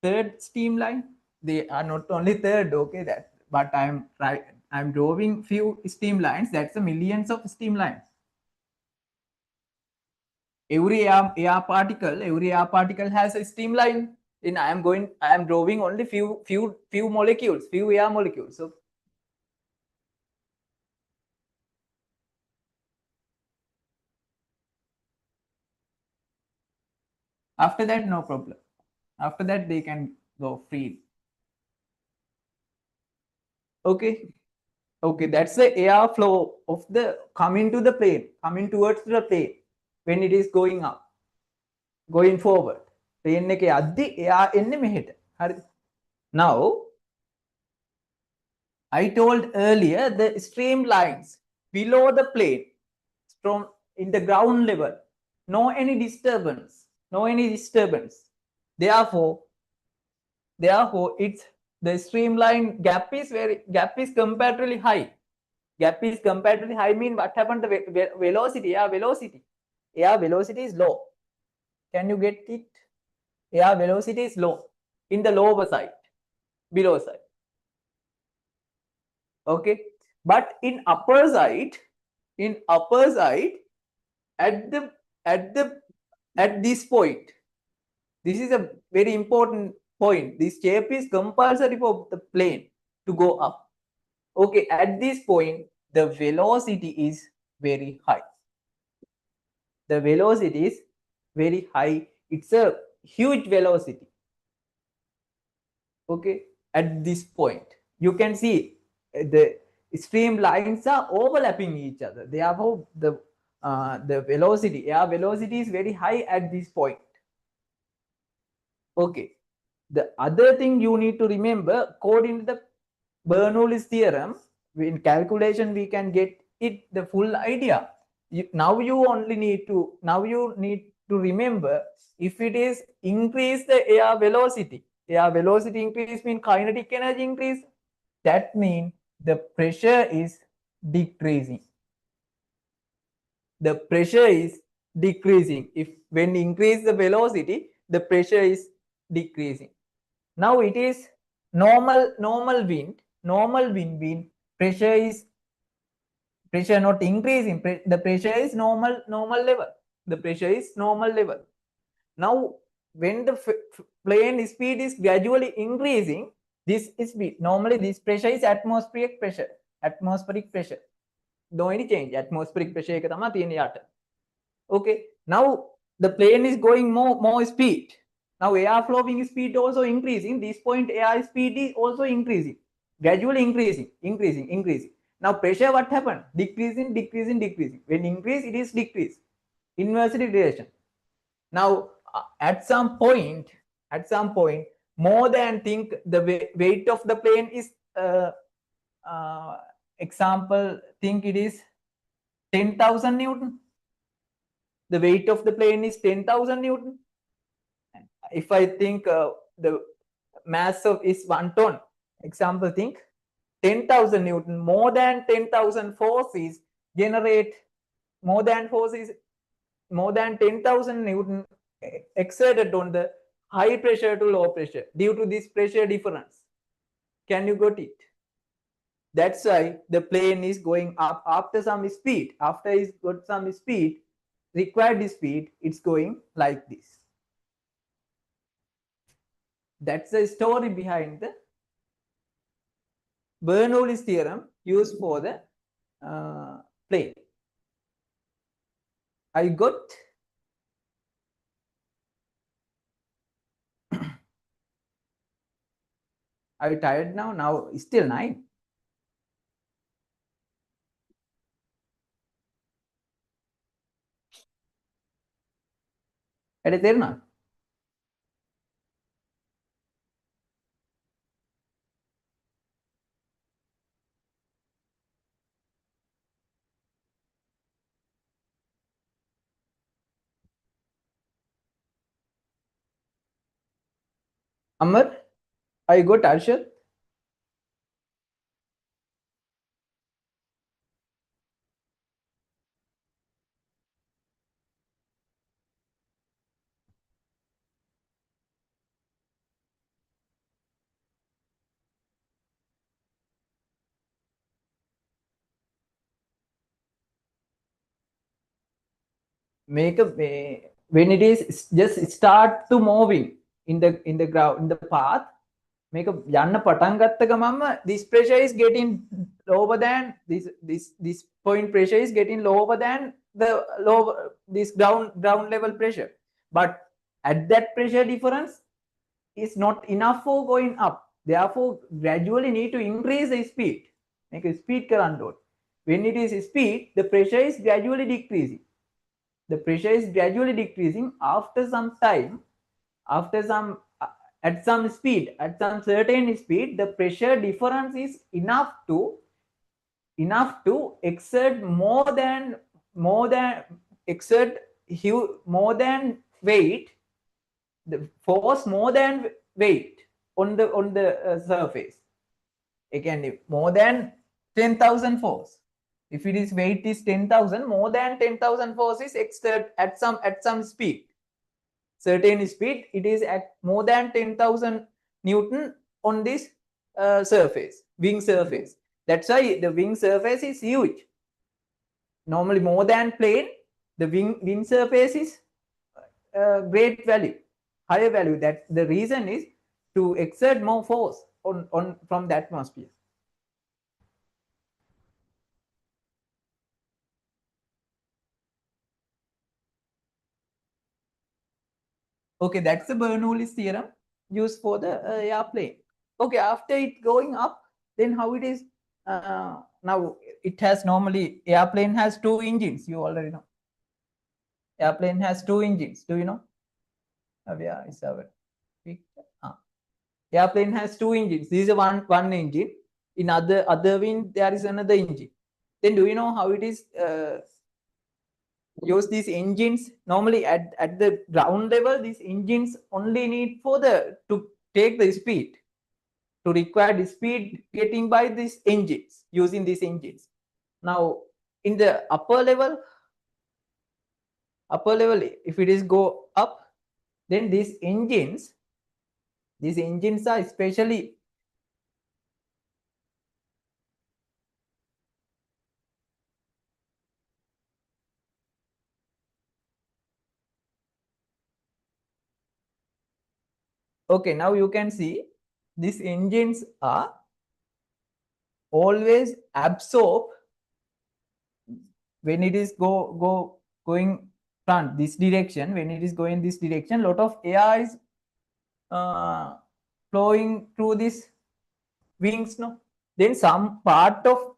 Third streamline, they are not only third, okay, but I'm drawing few streamlines. That's a millions of streamlines. Every air particle has a streamline. And I am drawing only few molecules, few air molecules. So After that, no problem. After that, they can go free. Okay. Okay, that's the air flow of the coming to the plane, coming towards the plane when it is going up, going forward. Plane එක යද්දි එයා එන්නේ මෙහෙට. හරිද? Now, I told earlier the streamlines below the plane from in the ground level, no any disturbance, no any disturbance. Therefore, it's the streamline gap is comparatively high. Gap is comparatively high mean what happened to velocity? Air velocity is low. Can you get it? Air velocity is low in the lower side, below side. Okay, but in upper side, at this point, this is a very important point. This shape is compulsory for the plane to go up. Okay, at this point, the velocity is very high. The velocity is very high. It's a huge velocity. Okay, at this point, you can see the streamlines are overlapping each other. Therefore, the velocity, air velocity is very high at this point. Okay, the other thing you need to remember, according to the Bernoulli's theorem, in calculation we can get it the full idea. Now you need to remember, if it is increase the air velocity increase mean kinetic energy increase, that means the pressure is decreasing. The pressure is decreasing. If when increase the velocity, the pressure is decreasing. Now it is normal wind mean pressure not increasing, the pressure is normal level. The pressure is normal level. Now when the plane speed is gradually increasing, this speed, normally this pressure is atmospheric pressure. No any change, atmospheric pressure එක තමයි තියෙන්නේ යට. Okay, now the plane is going more speed. Now air flowing speed also increasing. This point air speed is also increasing, gradually increasing. Now pressure, what happened? Decreasing. When increase, it is decrease. Inversely relation. Now at some point, more than think the weight of the plane is example, think it is 10,000 Newton. The weight of the plane is 10,000 Newton. If I think the mass of is 1 ton, example, think 10,000 Newton, more than 10,000 forces generate more than 10,000 Newton exerted on the high pressure to low pressure due to this pressure difference. Can you got it? That's why the plane is going up after some speed. After it's got some speed, required speed, it's going like this. That's the story behind the Bernoulli's theorem used for the plane. I got are you tired now? Now it's still 9. At තේරුණා? Amar, I got Arshad. Make a when it is just start to moving in the ground, in the path, make a යන්න පටන් ගත්ත ගමන්ම this pressure is getting lower than this point pressure is getting lower than the lower this ground level pressure. But at that pressure difference is not enough for going up. Therefore, gradually need to increase the speed, make a speed current load. When it is speed, the pressure is gradually decreasing. The pressure is gradually decreasing after some time, after some at some speed, at some certain speed, the pressure difference is enough to exert more than exert more than weight, the force more than weight on the surface. Again, more than 10,000 force. If it is weight is 10,000, more than 10,000 force is exert at some speed. Certain speed, it is at more than 10,000 Newton on this surface, wing surface. That's why the wing surface is huge. Normally, more than plane, the wing surface is great value, higher value. That the reason is to exert more force on from the atmosphere. Okay, that's the Bernoulli's theorem used for the airplane. Okay, after it going up, then how it is now? It has normally airplane has two engines. You already know. Airplane has two engines. Do you know? Where is our picture? Airplane has two engines. This is one engine. In other wing there is another engine. Then do you know how it is use these engines? Normally at the ground level, these engines only need for the to take the speed, to require the speed getting by these engines, using these engines. Now in the upper level, if it is go up, then these engines are especially okay. Now you can see these engines are always absorb when it is going front this direction. When it is going this direction, lot of air is flowing through this wings, no? Then some part of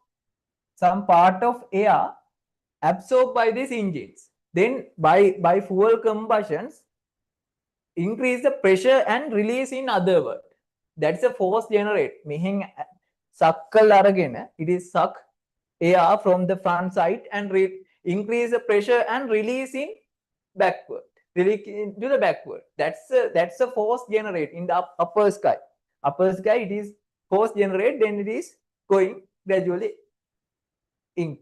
air absorbed by these engines. Then by fuel combustions, increase the pressure and release in other word. That's a force generate. Meaning suckle aragena, it is suck air from the front side and increase the pressure and release in backward. Release into the backward. That's a force generate in the upper sky. Upper sky, it is force generate, then it is going gradually in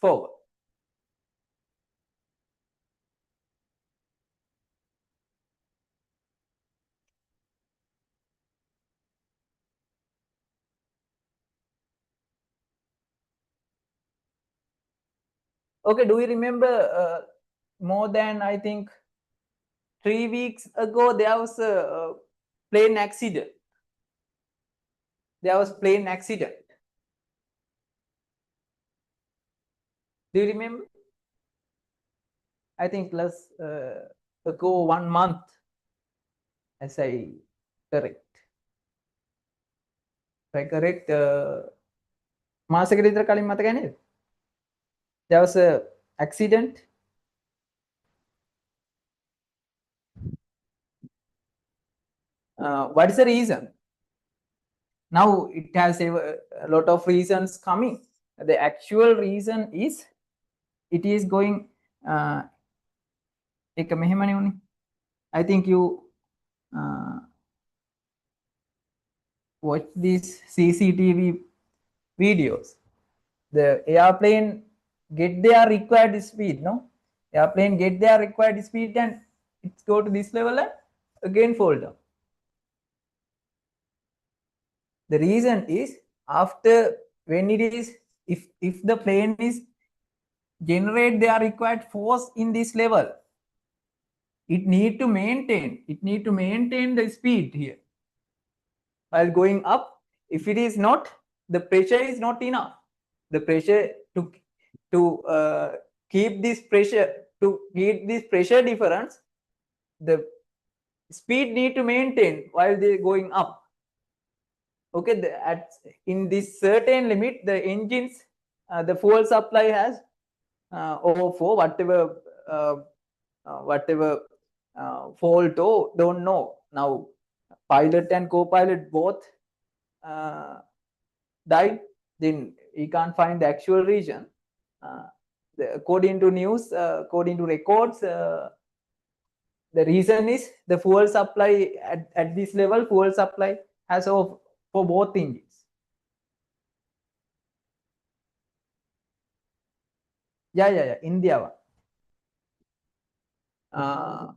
forward. Okay, do you remember more than I think 3 weeks ago there was a plane accident? There was plane accident. Do you remember? I think less ago 1 month, as I correct. If I correct, මාසෙකට විතර කලින් මතකයි නේද? There was a accident. What is the reason? Now it has a lot of reasons coming. The actual reason is it is going I think you watch these CCTV videos. The airplane get their required speed, no? Airplane get their required speed and it's go to this level and again fall down. The reason is after when it is if the plane is generate their required force in this level, it need to maintain the speed here while going up. If it is not, the pressure is not enough. The pressure to keep this pressure difference, the speed need to maintain while they're going up. Okay, in this certain limit, the engines, the fuel supply has O4, whatever fault or don't know. Now, pilot and co-pilot both died. Then he can't find the actual reason. According to news, according to records, the reason is the fuel supply at this level, fuel supply has of for both engines. Yeah, India one.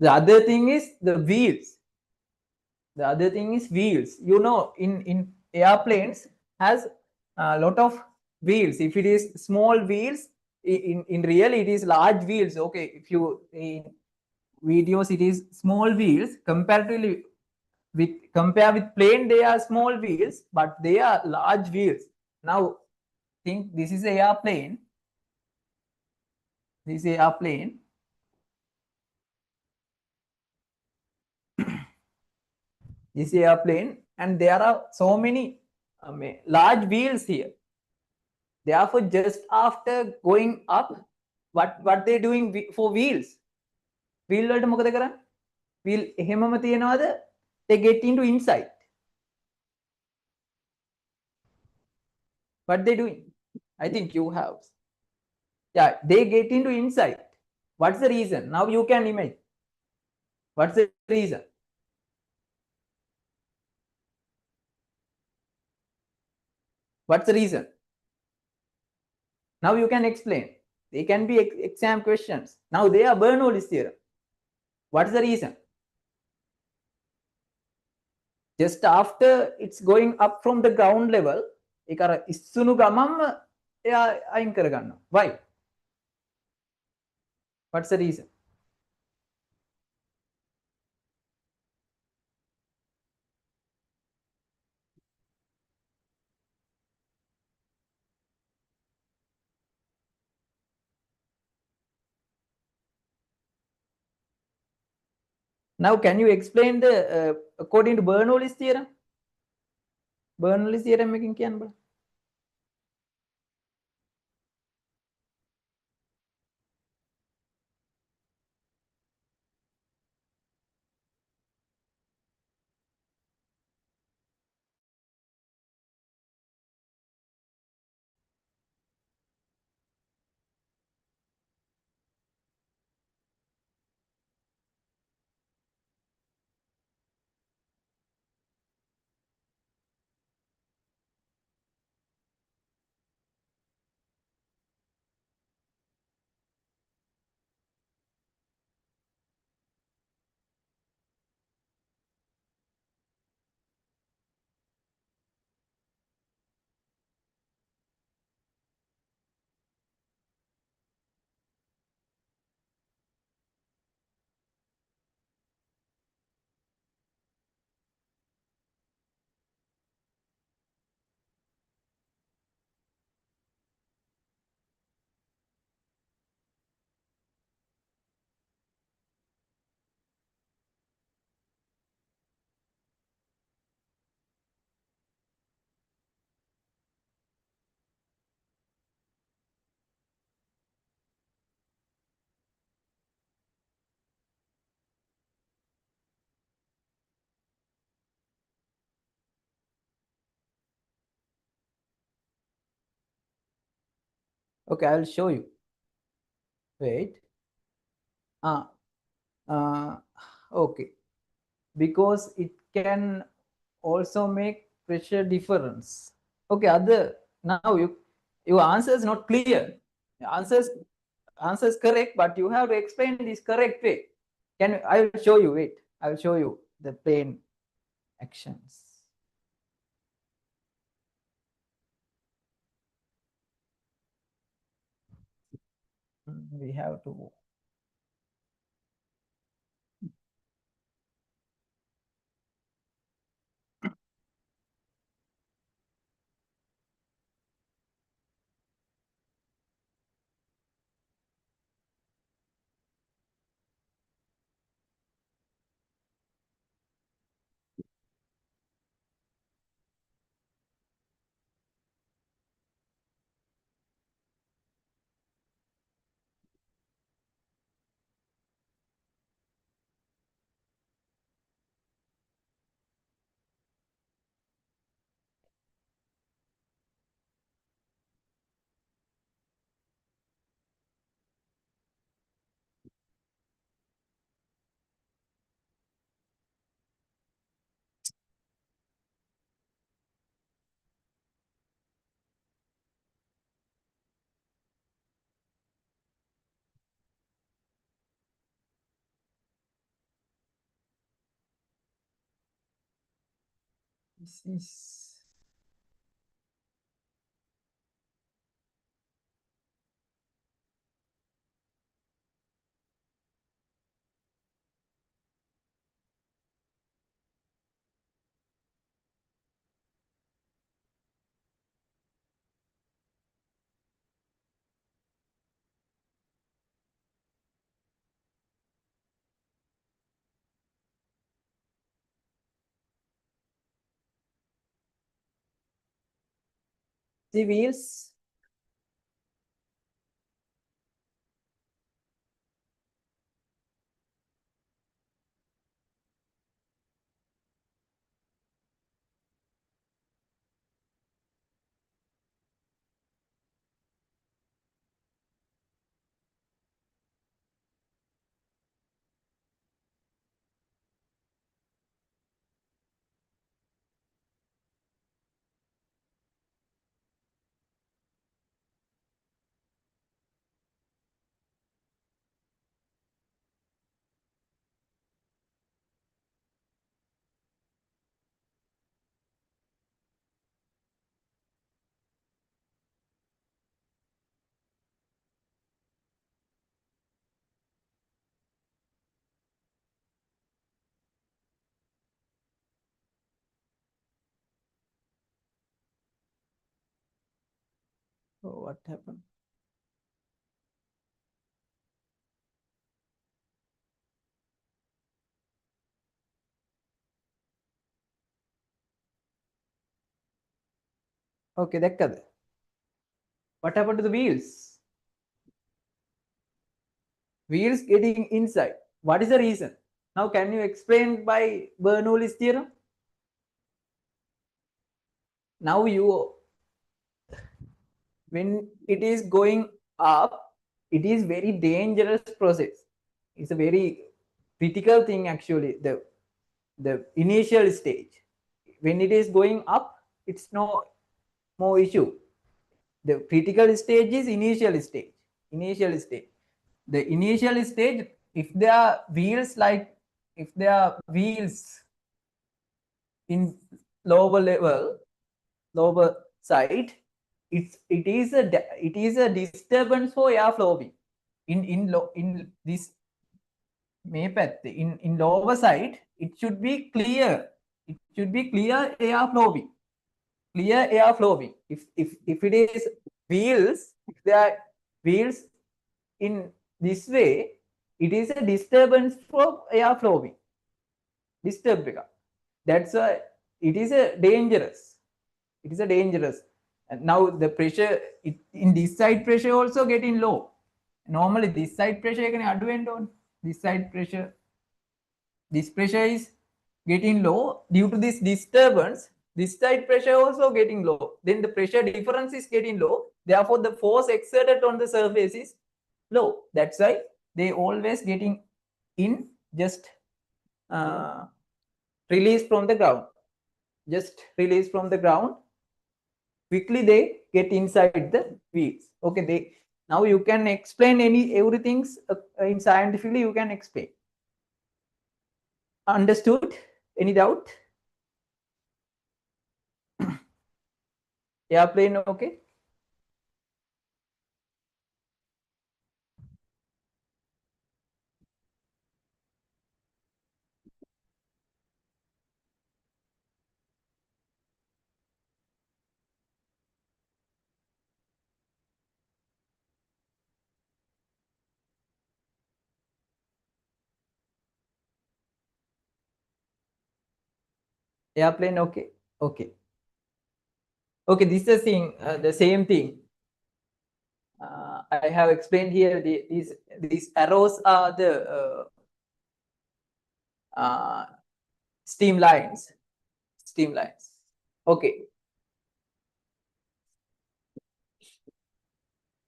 The other thing is the wheels. The other thing is wheels. You know, in airplanes has a lot of wheels. If it is small wheels, in real it is large wheels. Okay, if you in videos it is small wheels comparatively with compare with plane, they are small wheels, but they are large wheels. Now think this is a airplane. This is a airplane. This is a airplane, and there are so many large wheels here. Therefore, just after going up, what they doing for wheels? Wheel වලට මොකද කරන්නේ? Wheel එහෙමම තියනවාද? They get into inside. What they doing? I think you have. Yeah, they get into inside. What's the reason? Now you can imagine. What's the reason? What's the reason? Now you can explain. They can be exam questions. Now they are Bernoulli's theorem. What's the reason? Just after it's going up from the ground level, ඒක අර ඉස්සුණු ගමම්ම එයා අයින් කරගන්නවා. Why? What's the reason? Now can you explain the according to Bernoulli's theorem? Bernoulli's theorem එකකින් කියන්න බලන්න. Okay, I'll show you. Wait. Okay. Because it can also make pressure difference. Okay, other now your answer is not clear. Answer is correct, but you have to explain this correct way. I will show you. Wait, I will show you the plane actions. We have to. This is the wheels. Oh, what happened? Okay, that. What happened to the wheels? Wheels getting inside. What is the reason? Now, can you explain by Bernoulli's theorem? Now, when it is going up, it is very dangerous process. It's a very critical thing actually. The initial stage. When it is going up, it's no more issue. The critical stage is initial stage. Initial stage. The initial stage, if there are wheels in lower level, lower side, it is a disturbance for air flowing. In this in lower side, it should be clear. It should be clear air flowing. Clear air flowing. If it is wheels, if there are wheels in this way, it is a disturbance for air flowing. Disturb. That's why it is a dangerous. It is a dangerous. And now the pressure in this side pressure also getting low. Normally this side pressure can advent on this side pressure. This pressure is getting low due to this disturbance. This side pressure also getting low. Then the pressure difference is getting low. Therefore, the force exerted on the surface is low. That's why they always getting in just release from the ground. Just release from the ground. Quickly they get inside the wheels. Okay, they now you can explain everything in scientifically you can explain. Understood? Any doubt? Airplane, okay? Airplane, okay? Okay. Okay, this is the same thing. I have explained here. These arrows are the steam lines. Steam lines. Okay.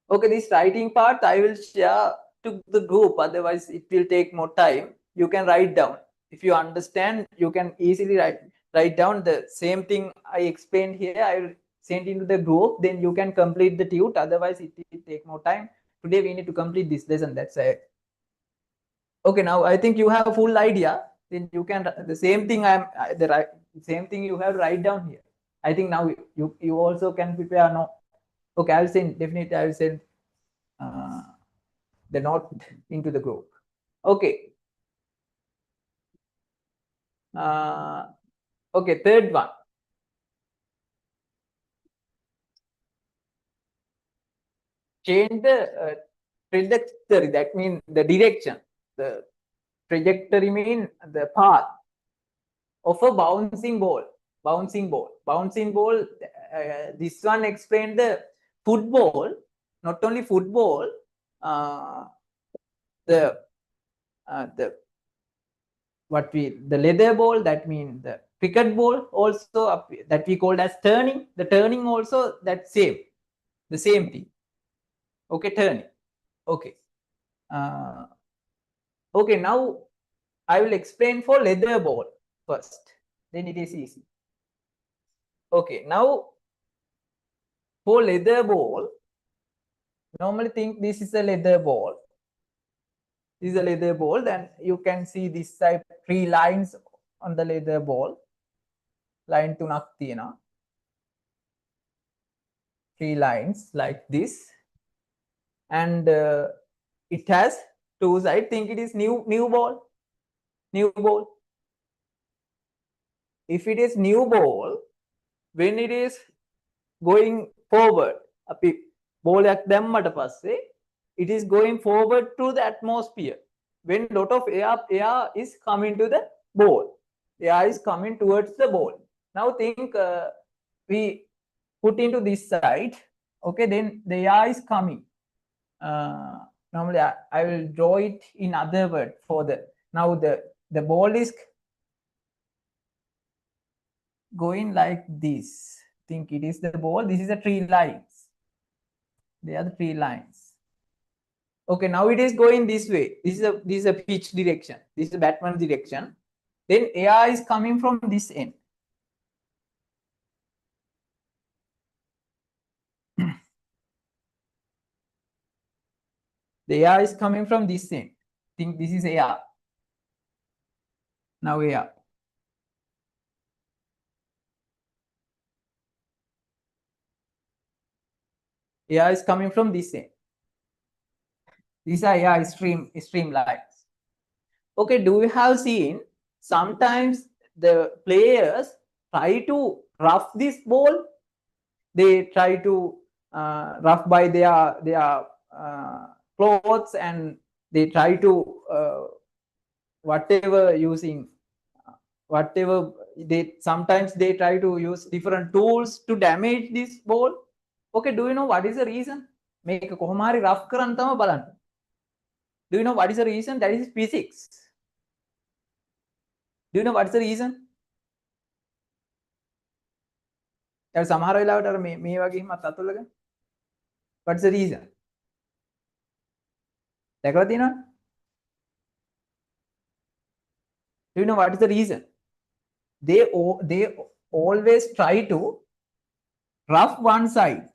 Okay, this writing part I will share to the group. Otherwise, it will take more time. You can write down. If you understand, you can easily write down the same thing I explained here. I will send into the group. Then you can complete the tute. Otherwise, it will take more time. Today we need to complete this lesson. That's it. Okay, now I think you have a full idea. Then you can the same thing. same thing you have to write down here. I think now you also can prepare. No, okay, I'll send, definitely I'll send the note into the group. Okay. Okay, third one. Change the trajectory. That means the direction. The trajectory means the path of a bouncing ball. Bouncing ball. Bouncing ball. This one explained the football. Not only football. The leather ball, that means the cricket ball also that we called as turning. The turning also that same, the same thing. Okay, turning. Okay. Okay, now I will explain for leather ball first. Then it is easy. Okay, now for leather ball, normally think this is a leather ball. This is a leather ball. Then you can see this type 3 lines on the leather ball. Line තුනක් තියෙනවා. 3 lines like this, and it has 2 sides. I think it is new ball. If it is new ball, when it is going forward, බෝලයක් දැම්මට පස්සේ it is going forward to the atmosphere. When lot of air is coming to the ball, air is coming towards the ball. Now think we put into this side. Okay, then the air is coming. Normally I will draw it in other word for the, now the ball is going like this. Think it is the ball. This is the 3 lines. They are the 3 lines. Okay, now it is going this way. This is a pitch direction. This is the batsman direction. Then air is coming from this end. The air is coming from this end. Think this is air. Now air. Air is coming from this end. These are air stream lines. Okay, do you have seen sometimes the players try to rough this ball? They try to rough by their clothes, and they try to whatever using whatever they, sometimes they try to use different tools to damage this ball. Okay, do you know what is the reason? Make කොහොම හරි rough කරන් තමයි බලන්න. Do you know what is the reason? That is physics. Do you know what is the reason? සමහර වෙලාවට අර මේ වගේ හිමත් අතුල්ලගෙන. What's the reason? දැකලා තියෙනවද? Do you know what is the reason? They always try to rough one side,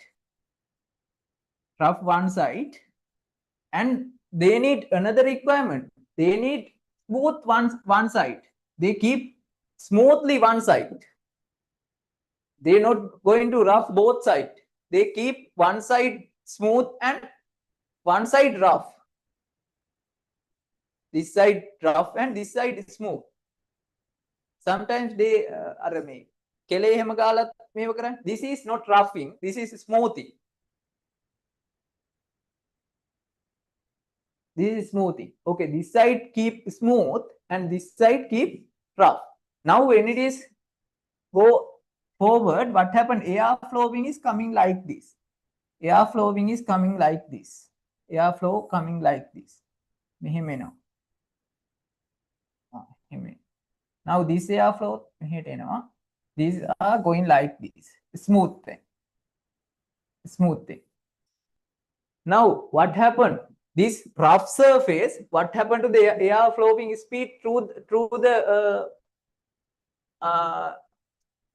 and they need another requirement. They need smooth one side. They keep smoothly one side. They're not going to rough both sides. They keep one side smooth and one side rough. This side rough and this side is smooth. Sometimes they කෙලේ හැම ගාලත් මේව කරන්නේ. This is not roughing. This is smoothing. This is smoothing. Okay, this side keep smooth and this side keep rough. Now when it is go forward, what happened? Air flowing is coming like this. Air flowing is coming like this. Air flow coming like this. Now this air flow, these are going like this. Smooth thing. Smooth thing. Now what happened? This rough surface, what happened to the air flowing speed through the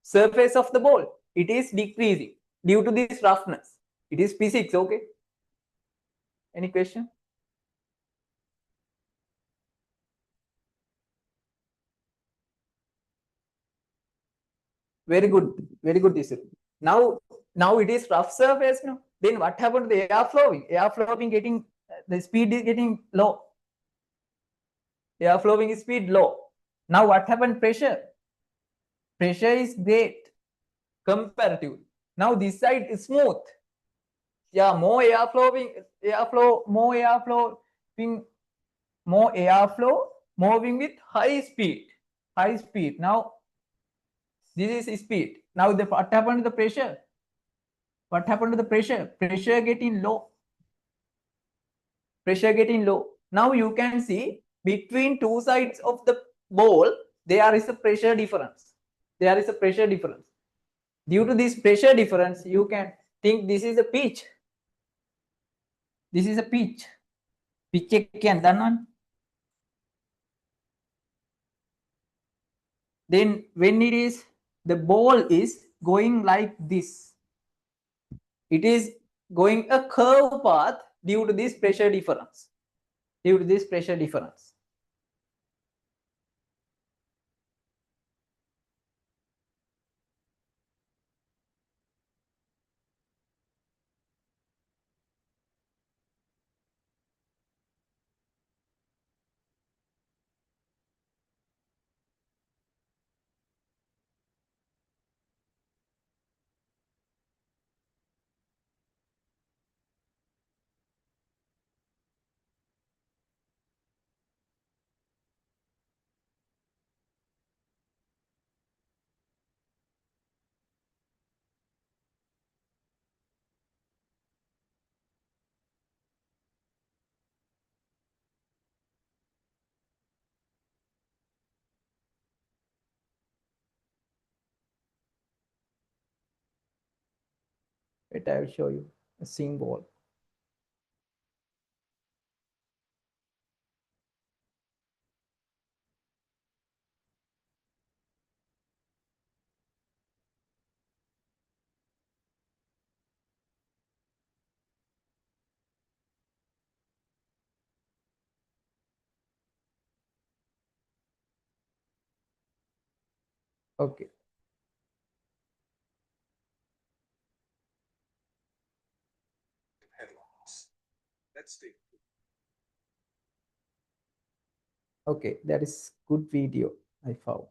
surface of the ball? It is decreasing due to this roughness. It is physics, okay? Any question? Very good. Very good, Isru. Now it is rough surface. No? Then what happened to the air flowing? Air flowing getting, the speed is getting low. Air flowing is speed low. Now what happened? Pressure. Pressure is great comparatively. Now this side is smooth. Yeah, more airflow, more airflow moving with high speed. Now this is speed. Now what happened to the pressure? What happened to the pressure? Pressure getting low. Pressure getting low. Now you can see between two sides of the ball, there is a pressure difference. There is a pressure difference. Due to this pressure difference, you can think this is a pitch. This is a pitch. Pitch can done one. Then when it is, the ball is going like this. It is going a curve path due to this pressure difference. Due to this pressure difference. Wait, I will show you a seam ball. Okay. Let's take. Okay, that is good video I found.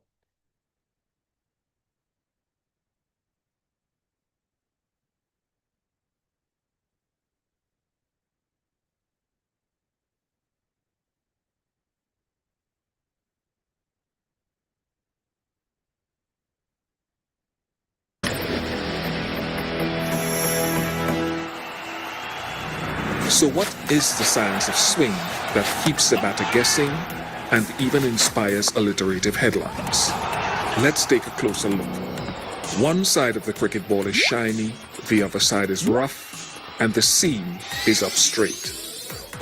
So what is the science of swing that keeps the batter guessing and even inspires alliterative headlines? Let's take a closer look. One side of the cricket ball is shiny, the other side is rough, and the seam is up straight.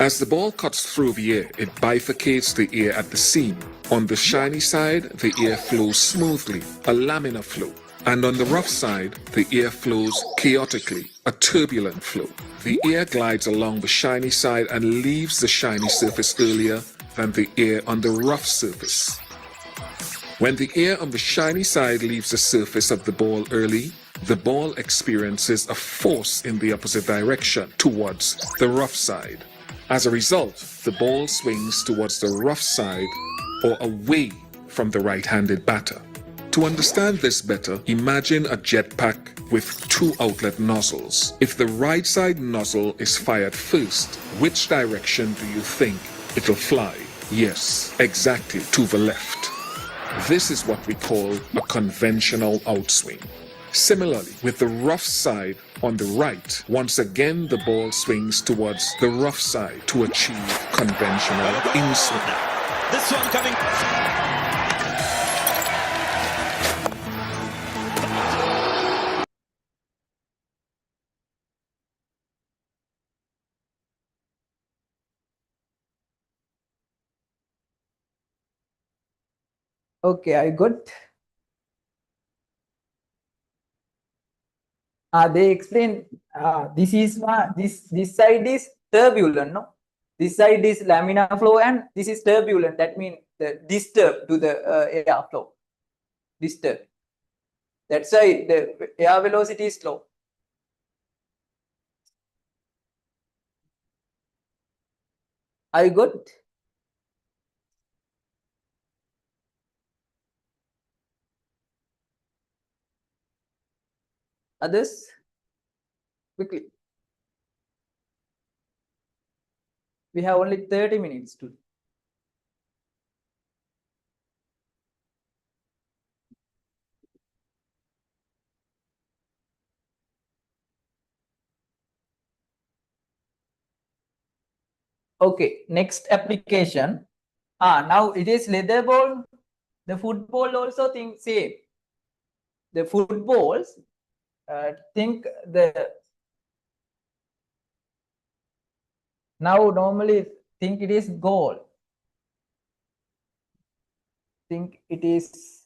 As the ball cuts through the air, it bifurcates the air at the seam. On the shiny side, the air flows smoothly, a laminar flow. And on the rough side, the air flows chaotically, a turbulent flow. The air glides along the shiny side and leaves the shiny surface earlier than the air on the rough surface. When the air on the shiny side leaves the surface of the ball early, the ball experiences a force in the opposite direction towards the rough side. As a result, the ball swings towards the rough side or away from the right-handed batter. To understand this better, imagine a jetpack with two outlet nozzles. If the right side nozzle is fired first, which direction do you think it'll fly? Yes, exactly, to the left. This is what we call a conventional outswing. Similarly, with the rough side on the right, once again the ball swings towards the rough side to achieve conventional inswing. This one coming. Okay, I got. They explain this is this side is turbulent, no? This side is laminar flow and this is turbulent. That means the disturb to the air flow. Disturb. That's why the air velocity is slow. Are you good? Others? Quickly. We have only 30 minutes to. Okay, next application. Now it is leather ball. The football also think same. The footballs think the now normally think it is goal. Think it is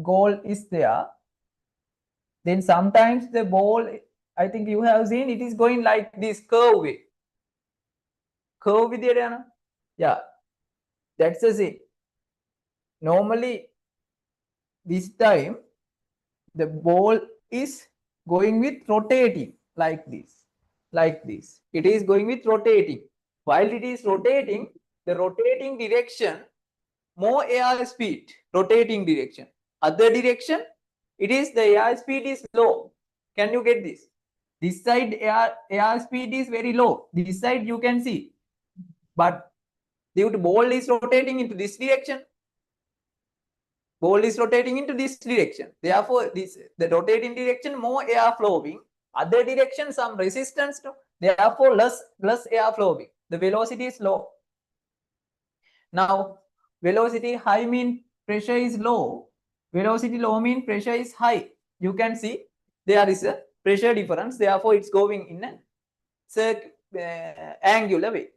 goal is there. Then sometimes the ball, I think you have seen it is going like this curve way. Curve with the yeah, that's the same. Normally this time the ball is going with rotating like this, like this. It is going with rotating. While it is rotating, the rotating direction, more air speed, rotating direction. Other direction, it is the air speed is low. Can you get this? This side air speed is very low. This side you can see. But the ball is rotating into this direction. Ball is rotating into this direction. Therefore, the rotating direction, more air flowing. Other direction, some resistance to. Therefore, less air flowing. The velocity is low. Now, velocity high mean pressure is low. Velocity low mean pressure is high. You can see there is a pressure difference. Therefore, it's going in a angular way.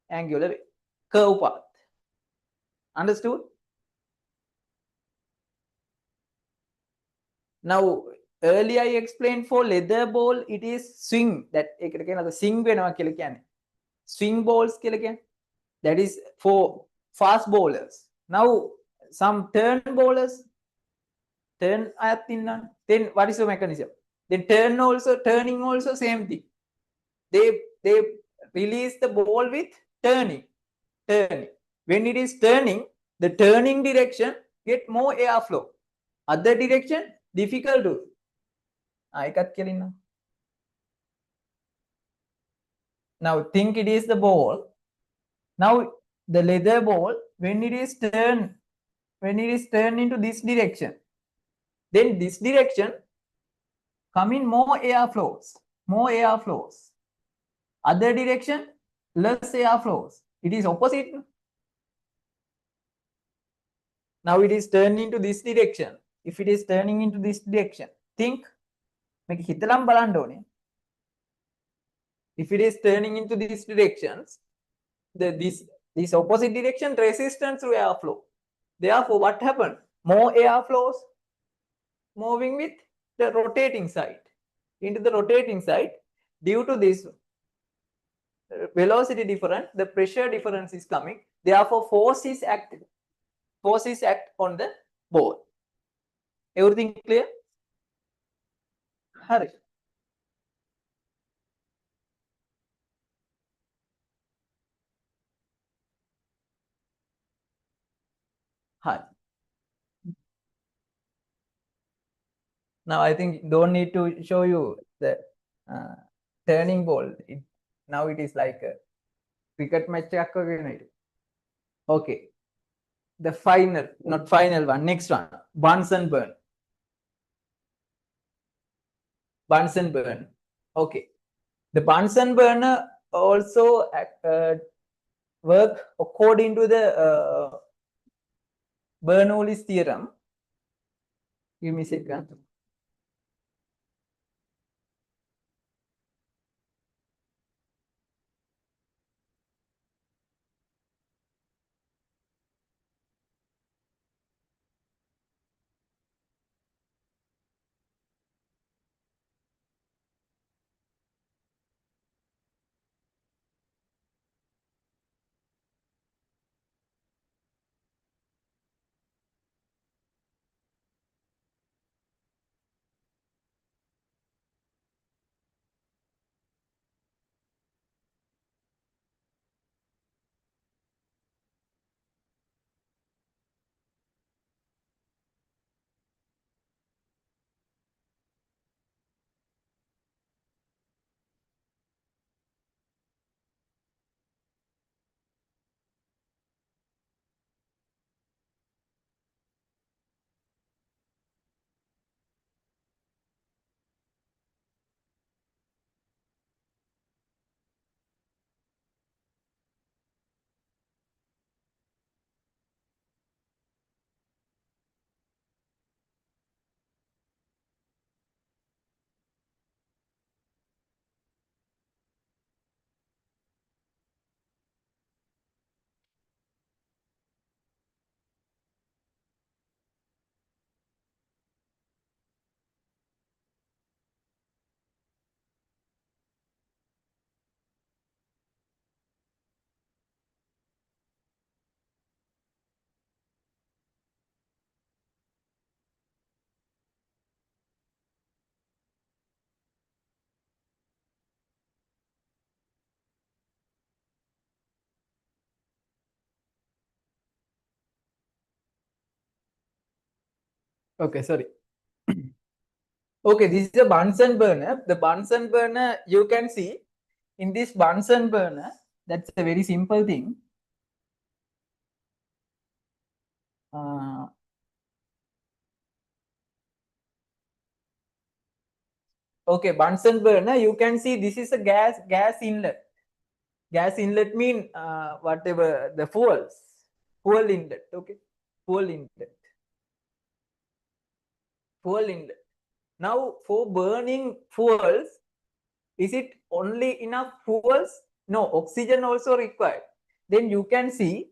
Angular way. Curve path. Understood? Now, earlier I explained for leather ball, it is swing. That swing swing balls. That is for fast bowlers. Now, some turn bowlers, turn then what is the mechanism? Then turning also same thing. They release the ball with turning. When it is turning, the turning direction get more airflow. Other direction difficult to. Now think it is the ball. Now the leather ball, when it is turned into this direction, then this direction come in more airflows. Other direction, less airflows. It is opposite. Now it is turned into this direction. If it is turning into this direction, think. If it is turning into these directions, this opposite direction resistance to airflow. Therefore, what happened? More airflows moving with the rotating side. Into the rotating side, due to this velocity difference, the pressure difference is coming. Therefore, force is act on the ball. Everything clear? Hurry. Hurry. Now I think don't need to show you the turning ball. Now it is like a cricket match. Okay. The final, not final one, next one. Bunsen burn. Bunsen burn. Okay. The Bunsen burner also work according to the Bernoulli's theorem. Give me a second. Okay, sorry. Okay, this is a Bunsen burner. The Bunsen burner, you can see in this Bunsen burner, that's a very simple thing. Okay, Bunsen burner, you can see this is a gas inlet. Gas inlet mean whatever the fuel inlet. Okay, fuel inlet. Now for burning fuels, is it only enough fuels? No, oxygen also required. Then you can see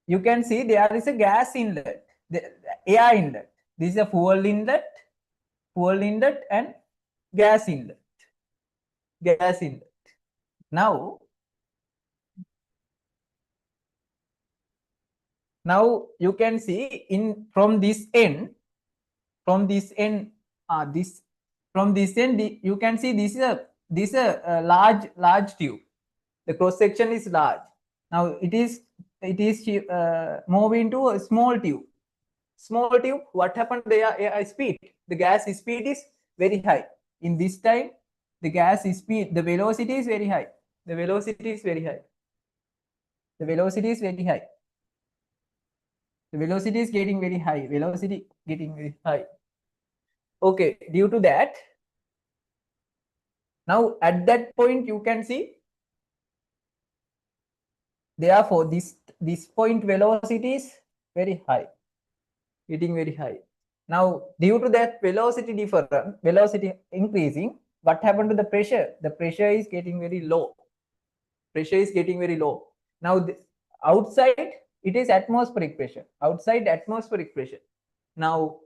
there is a gas inlet, the air inlet. This is a fuel inlet and gas inlet. Now you can see from this end, you can see this is a large tube. The cross section is large. Now it is moving to a small tube. What happened? The speed, the gas speed is very high. In this time, the gas speed, the velocity is very high. The velocity is getting very high. Okay, due to that, now at that point you can see, therefore this point velocity is very high, getting very high. Now due to that velocity increasing, what happened to the pressure? The pressure is getting very low. Now outside it is atmospheric pressure. Now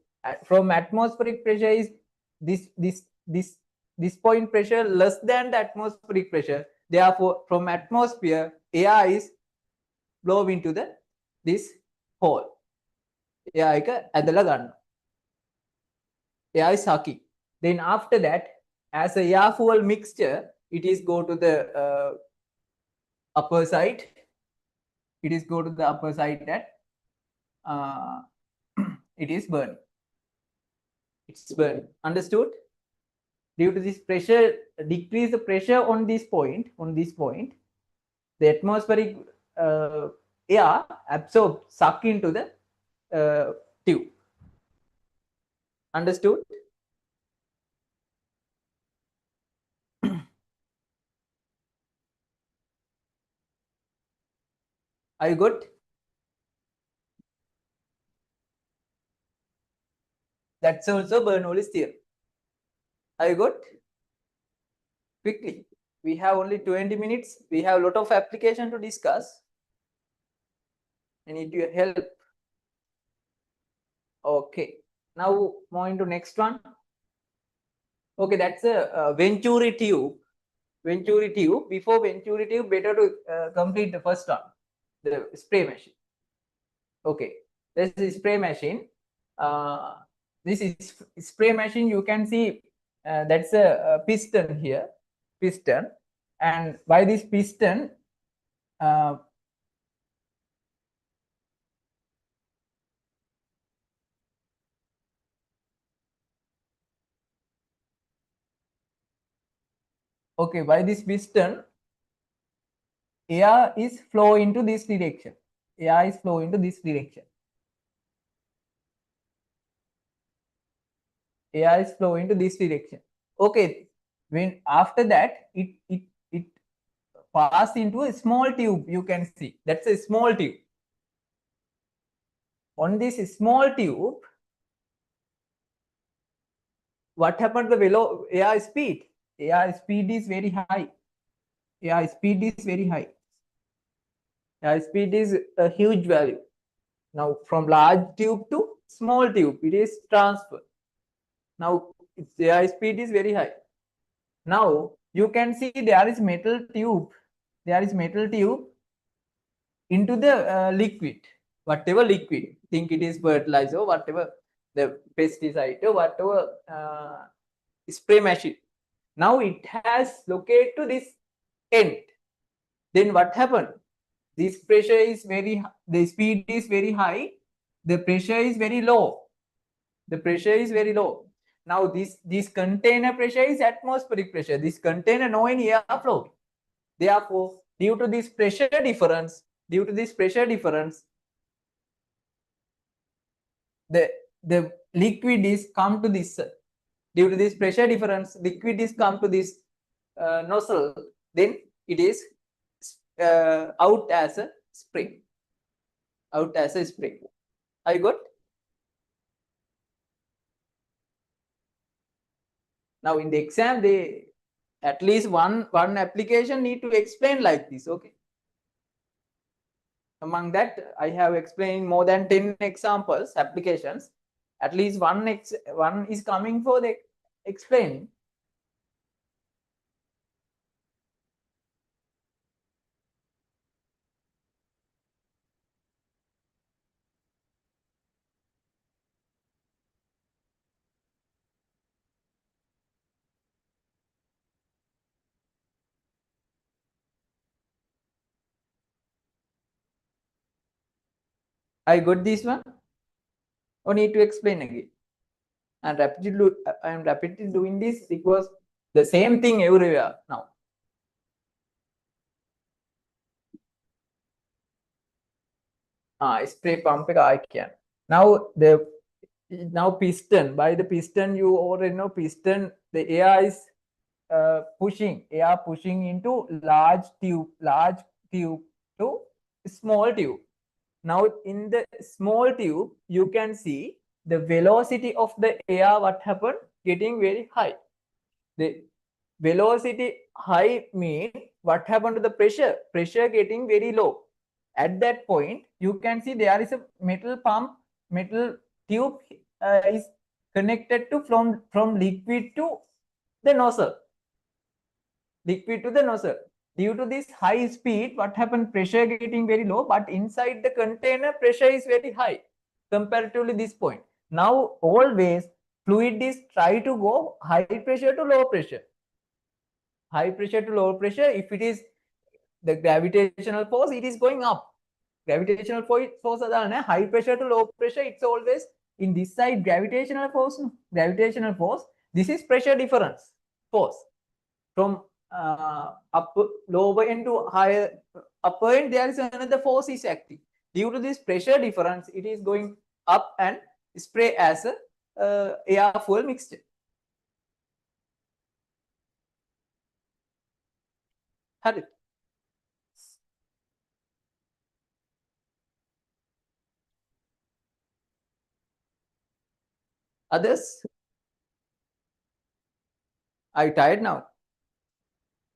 from atmospheric pressure is this point pressure less than the atmospheric pressure. Therefore from atmosphere, air is blown into this hole. Air is sucking. Then after that, as a air fuel mixture, it is go to the upper side. That it is burning. It's burning. Understood? Due to this pressure, decrease the pressure on this point. The atmospheric air suck into the tube. Understood? Are you good? That's also Bernoulli's theorem. Are you good? Quickly. We have only 20 minutes. We have a lot of application to discuss. I need your help. Okay. Now moving to next one. Okay, that's a Venturi tube. Before Venturi tube, better to complete the first one, the spray machine. Okay, this is spray machine. This is spray machine. You can see that's a piston here. And by this piston, okay, by this piston, air is flow into this direction. Okay, when after that it pass into a small tube. You can see that's a small tube. On this small tube, what happened to the air speed? Air speed is very high. Air speed is a huge value. Now from large tube to small tube, it is transfer. Now its air speed is very high. Now you can see there is metal tube into the liquid, whatever liquid, think it is fertilizer, whatever the pesticide or whatever spray machine. Now it has located to this end. Then what happened? This pressure is the speed is very high, the pressure is very low. The pressure is very low. Now this container pressure is atmospheric pressure. This container no any airflow. Therefore, due to this pressure difference, the liquid is come to this. Due to this pressure difference, liquid is come to this nozzle. Then it is out as a spray. Out as a spray. I got. Now in the exam, they at least one application need to explain like this. Okay. Among that, I have explained more than 10 examples, applications. At least one is coming for the explaining. I got this one, or need to explain again? I am rapidly doing this because the same thing everywhere now. Spray pump I can. Now piston, by the piston you already know piston, the air is pushing into large tube to small tube. Now in the small tube you can see the velocity of the air what happened getting very high. The velocity high mean what happened to the pressure getting very low. At that point you can see there is a metal tube is connected to from liquid to the nozzle. Due to this high speed, what happened? Pressure getting very low, but inside the container pressure is very high comparatively this point. Now always fluid is try to go high pressure to low pressure. High pressure to low pressure. If it is the gravitational force, it is going up. Gravitational force high pressure to low pressure, it's always in this side gravitational force. This is pressure difference force from lower end to higher upper end. There is another force is acting. Due to this pressure difference, it is going up and spray as a air fuel mixture. Had it. Others? I tired now.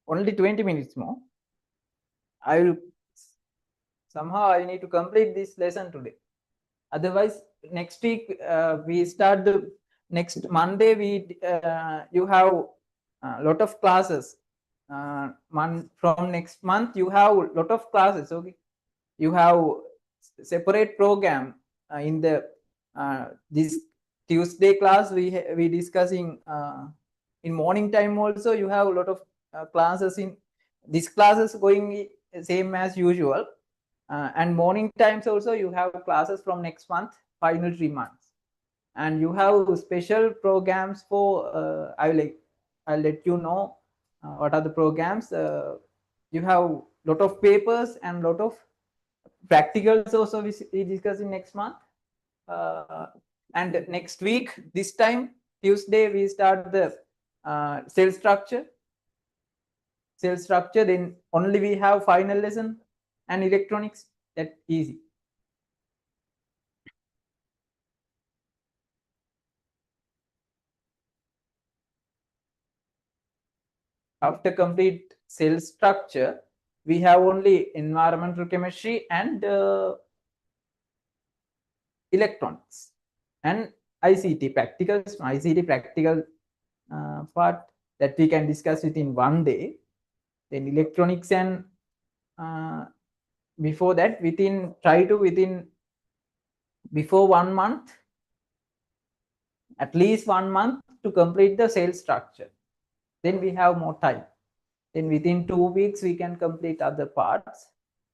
Only 20 minutes more. I will somehow I need to complete this lesson today. Otherwise, next week we start the next Monday. You have a lot of classes. From next month you have a lot of classes. Okay, you have separate program in the this Tuesday class. We discussing in morning time also. You have a lot of classes in these classes going same as usual, and morning times also you have classes from next month, final 3 months, and you have special programs for I'll let you know what are the programs. You have lot of papers and lot of practicals also we discuss in next month, and next week this time Tuesday we start the cell structure. Then only we have final lesson and electronics. That easy. After complete cell structure, we have only environmental chemistry and electronics and ICT practical part that we can discuss within one day. Then electronics and before that before 1 month, at least 1 month to complete the cell structure. Then we have more time. Then within 2 weeks we can complete other parts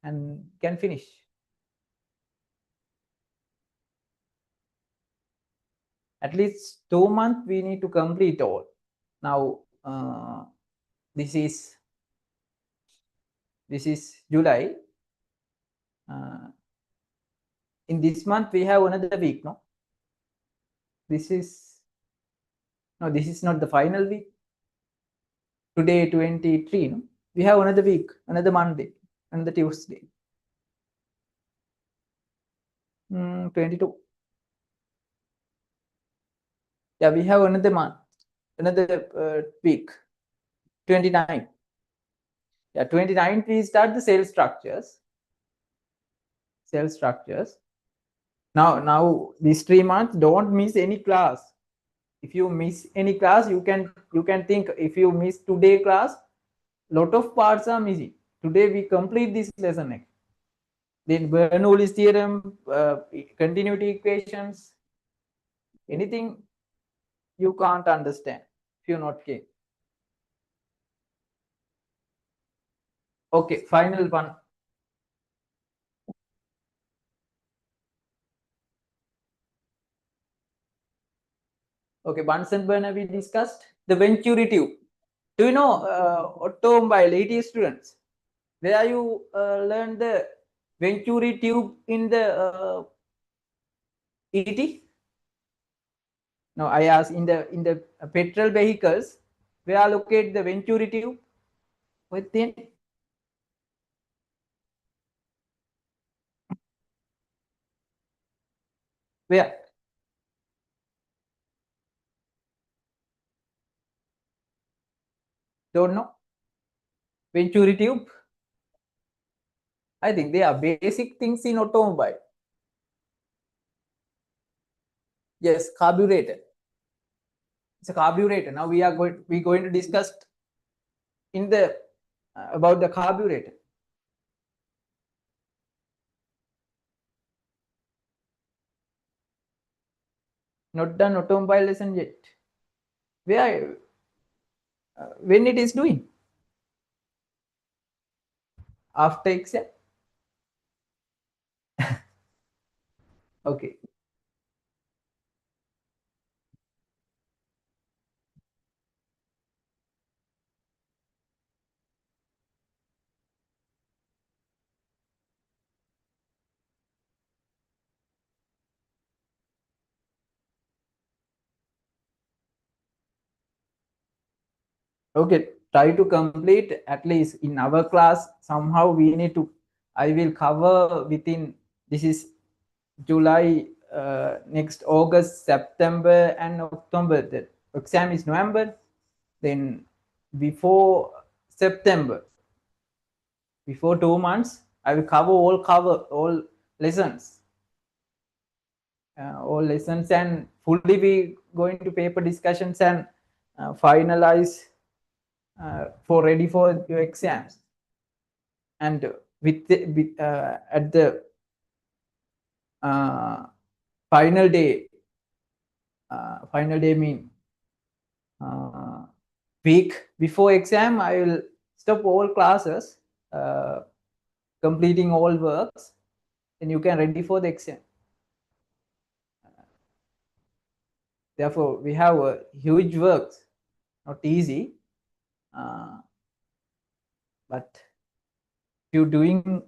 and can finish. At least 2 months we need to complete all. Now this is July. In this month we have another week, no? This is not the final week. Today 23, no? We have another week, another Monday, another Tuesday. 22. Yeah, we have another month, another week, 29. Yeah, 29 we start the cell structures. Now these 3 months, don't miss any class. If you miss any class, you can think, if you miss today class, lot of parts are missing. Today we complete this lesson. Then Bernoulli's theorem, continuity equations, anything you can't understand if you're not keen. Okay, final one. Okay, Bunsen burner we discussed. The Venturi tube. Do you know automobile 80 students? Where you learn the Venturi tube in the ET? No, I asked in the petrol vehicles, where are locate the Venturi tube within? Where? Don't know. Venturi tube. I think they are basic things in automobile. Yes, carburetor. It's a carburetor. Now we are going to discuss in the about the carburetor. Not done automobile lesson yet. Where? When it is doing? After exam. Okay. Okay, try to complete at least in our class. Somehow we need to, I will cover within, this is July, next August, September and October. The exam is November. Then before September, before 2 months, I will cover all lessons. All lessons, and fully we going to paper discussions and finalize for ready for your exams. And at the final day mean week before exam, I will stop all classes, completing all works, and you can ready for the exam. Therefore we have a huge works, not easy, but if you're doing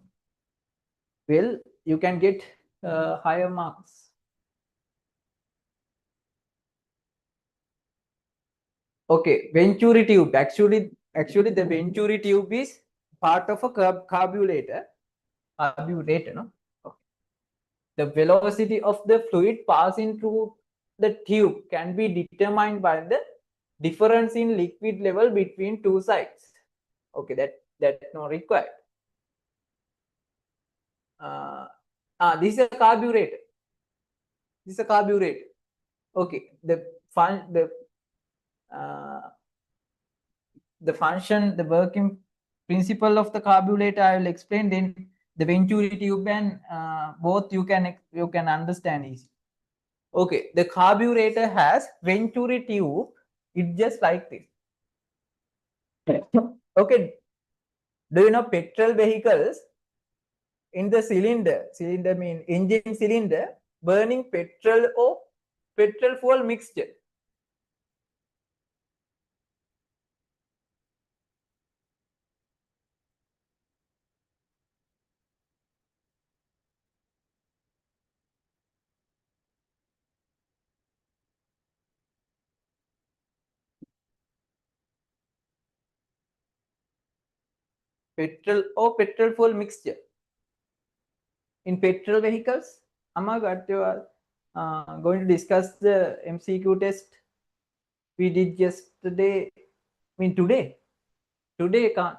well, you can get higher marks. Okay, Venturi tube. Actually, the Venturi tube is part of a carburetor. No? Okay. The velocity of the fluid passing through the tube can be determined by the difference in liquid level between two sides. Okay, that's not required. This is a carburetor. Okay, the function, the working principle of the carburetor I will explain. Then the Venturi tube and both you can understand easy. Okay, the carburetor has Venturi tube. It's just like this. Okay, do you know petrol vehicles in the cylinder mean engine cylinder, burning petrol or petrol fuel mixture. Petrol or petrol fuel mixture. In petrol vehicles, Amma, you are going to discuss the MCQ test we did yesterday. I mean today. Today can't.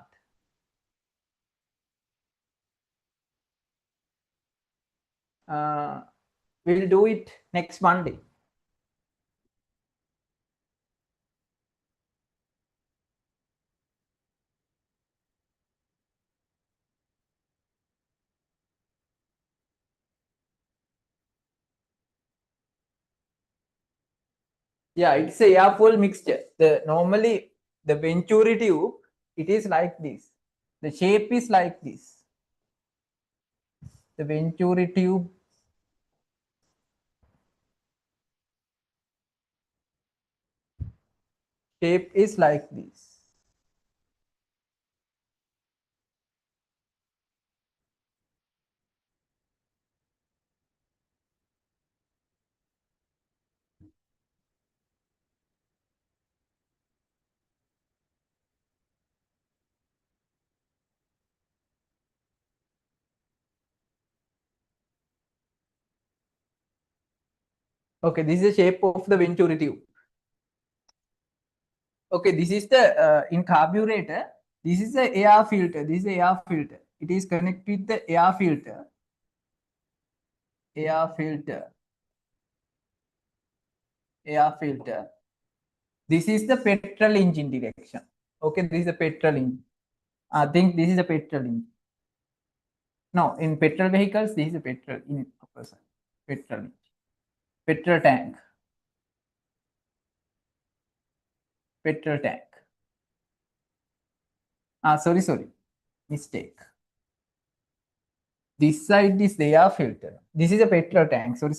We'll do it next Monday. Yeah, it's a air fuel mixture. The normally the Venturi tube, it is like this. The shape is like this. The Venturi tube shape is like this. Okay, this is the shape of the Venturi tube. Okay, this is the in carburetor. This is the air filter. This is the air filter. It is connected with the air filter. Air filter. Air filter. This is the petrol engine direction. Okay, this is a petrol engine. I think this is a petrol engine. No, in petrol vehicles, this is a petrol in upper side. Petrol engine. Petrol tank. Petrol tank. Sorry. Mistake. This side is the air filter. This is a petrol tank. Sorry.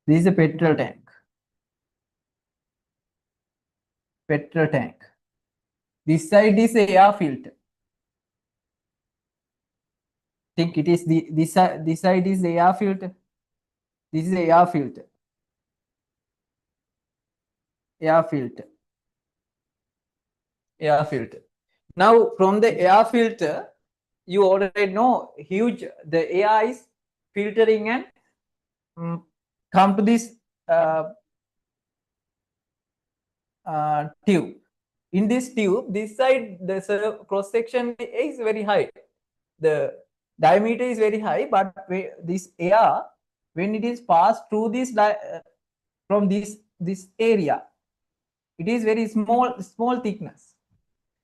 This is a petrol tank. Petrol tank. This side is the air filter. Think it is this side is the air filter. This is the air filter. Air filter. Air filter. Now from the air filter, you already know huge the air is filtering and come to this tube. In this tube, this side the cross section is very high. The diameter is very high, but this air, when it is passed through this from this area, it is very small thickness.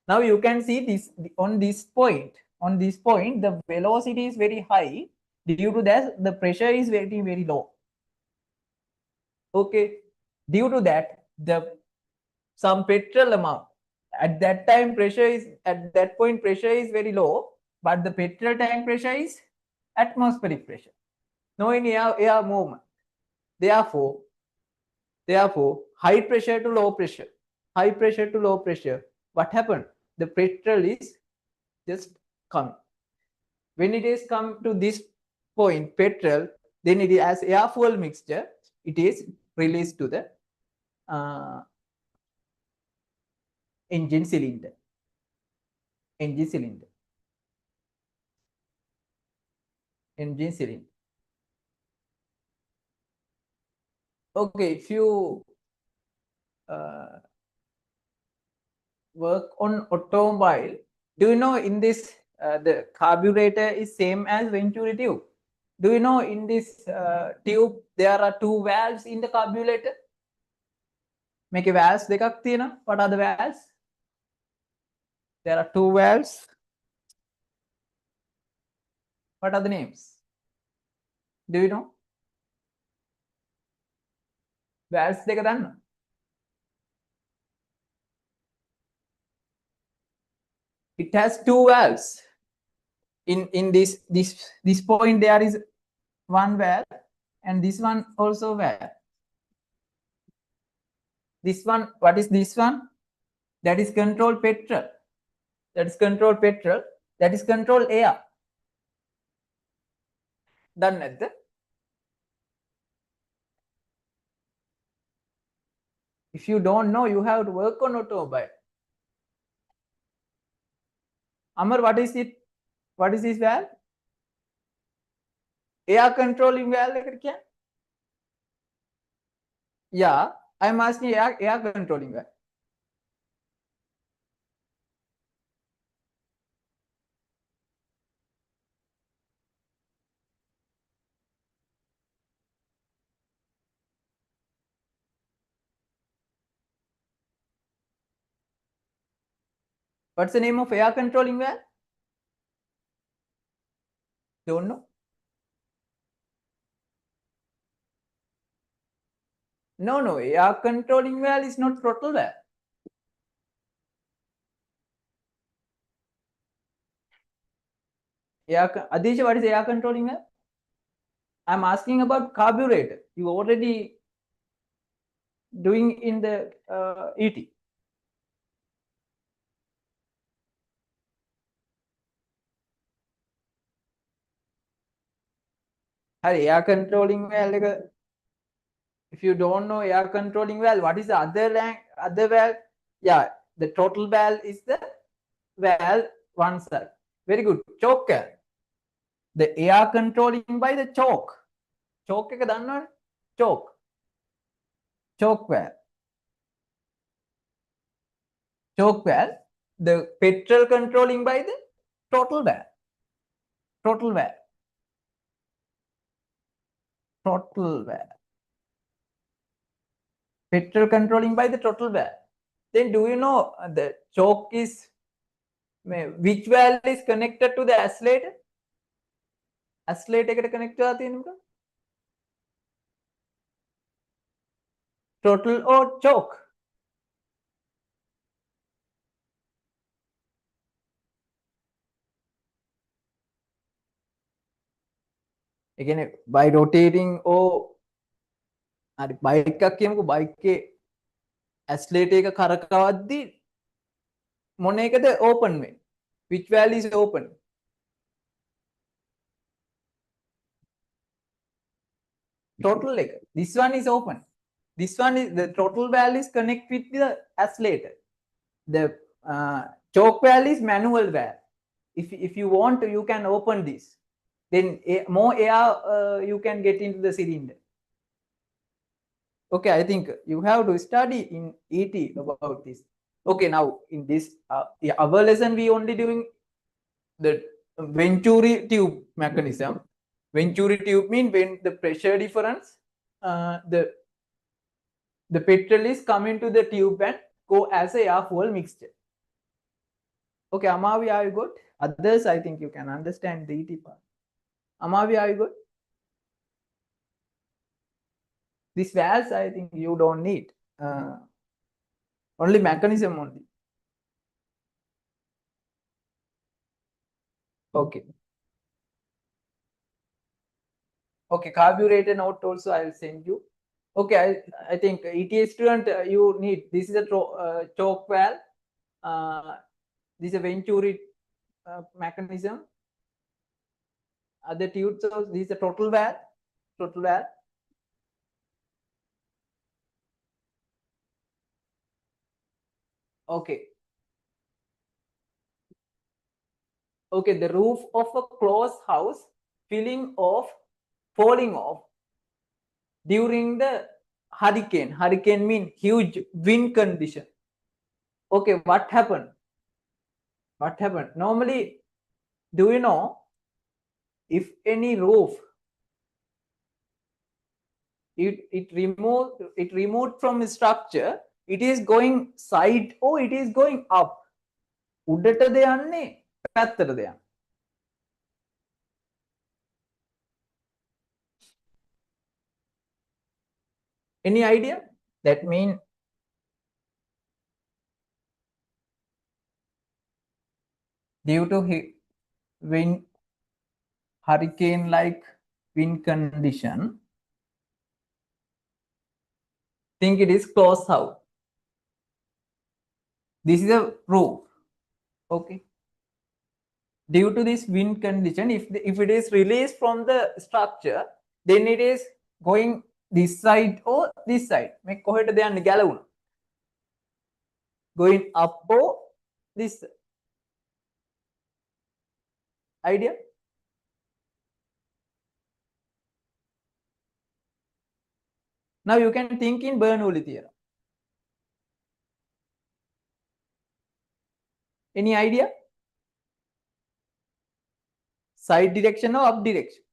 Now you can see this on this point. On this point, the velocity is very high. Due to that, the pressure is very low. Okay. Due to that, some petrol amount at that time pressure is very low, but the petrol tank pressure is atmospheric pressure. No any air movement. Therefore, high pressure to low pressure. High pressure to low pressure. What happened? The petrol is just come. When it is come to this point, petrol, then it is as air fuel mixture, it is released to the engine cylinder. Engine cylinder. Okay, if you work on automobile, do you know in this the carburetor is same as Venturi tube? Do you know in this tube there are two valves in the carburetor? Make a valves dekak thiyena. What are the valves? There are two valves. What are the names? Do you know? Valves දෙක දන්න. It has two valves. in this point there is one valve, and this one also valve. This one, what is this one? That is control petrol. That is control petrol. That is control air. Done at the. If you don't know, you have to work on automobile. Amar, what is it? What is this valve? Air controlling valve. Yeah, I'm asking air controlling valve. What's the name of air controlling valve? Don't know. No, air controlling valve is not throttle valve. Adish, what is air controlling valve? I'm asking about carburetor. You already doing in the ET. Air controlling valve. If you don't know air controlling valve, what is the other valve? Yeah, the throttle valve is the valve one side. Very good. Choke valve. The air controlling by the choke. Choke එක දන්නවනේ? Choke. Choke valve. Choke valve. The petrol controlling by the throttle valve. Throttle valve. Throttle valve. Petrol controlling by the throttle valve. Then do you know the choke is, which valve is connected to the accelerator? Accelerator එකට connect වෙලා තියෙනවද? Throttle or choke? Again, by rotating or bike එකක් කියමුකෝ, bike එකේ accelerator එක කරකවද්දී මොන එකද open වෙන්නේ? Which valve is open? Throttle එක. This one is open. This one is the throttle valve is connect with the accelerator. The choke valve is manual valve. If you want to, you can open this. Then more air you can get into the cylinder. Okay, I think you have to study in ET about this. Okay, now in this our lesson we only doing the Venturi tube mechanism. Venturi tube means when the pressure difference, the petrol is coming to the tube and go as a air fuel mixture. Okay, Amavi, are you good? Others, I think you can understand the ET part. Amavi, are you good? These valves, I think you don't need. Only mechanism only. Okay. Okay, carburetor note also I will send you. Okay, I think ETA student, you need, this is a choke valve. This is a Venturi mechanism. Other tubes, so this is a throttle valve. Throttle valve. Okay. Okay, the roof of a closed house falling off during the hurricane. Hurricane means huge wind condition. Okay, what happened? What happened? Normally, do you know if any roof it removed from the structure, it is going side or it is going up? උඩටද යන්නේ පැත්තටද යන්නේ? Any idea? That means due to wind hurricane-like wind condition, think it is closed out. This is a roof. Okay. Due to this wind condition, if it is released from the structure, then it is going this side or this side. Make කොහෙට දෙයන්නේ ගැලවුණ. Going up or this idea. Now you can think in Bernoulli theorem. Any idea? Side direction or up direction?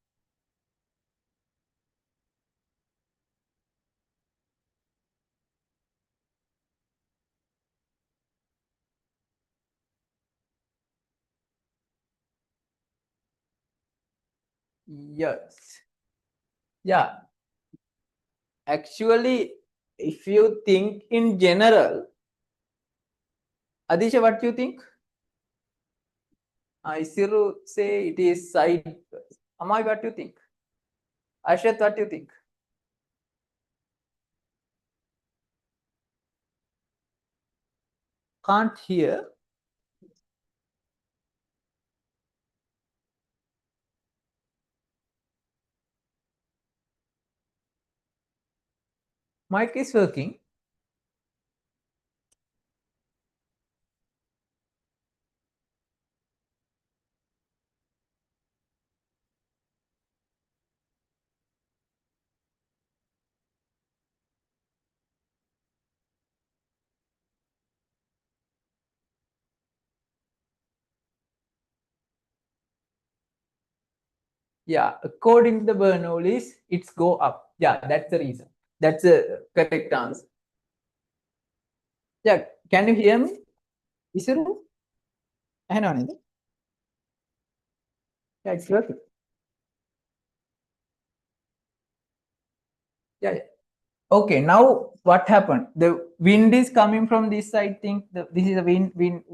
Yes. Yeah. Actually, if you think in general, Adisha, what do you think? Isiru say it is side. Amai, what do you think? Ashat, what do you think? Can't hear. Mic is working. Yeah, according to the Bernoulli's, it's go up. Yeah, that's the reason. That's the correct answer. Yeah, can you hear me? Isiru? Hang on. Yeah, it's working. Yeah. Okay, now what happened? The wind is coming from this side. Think this is a wind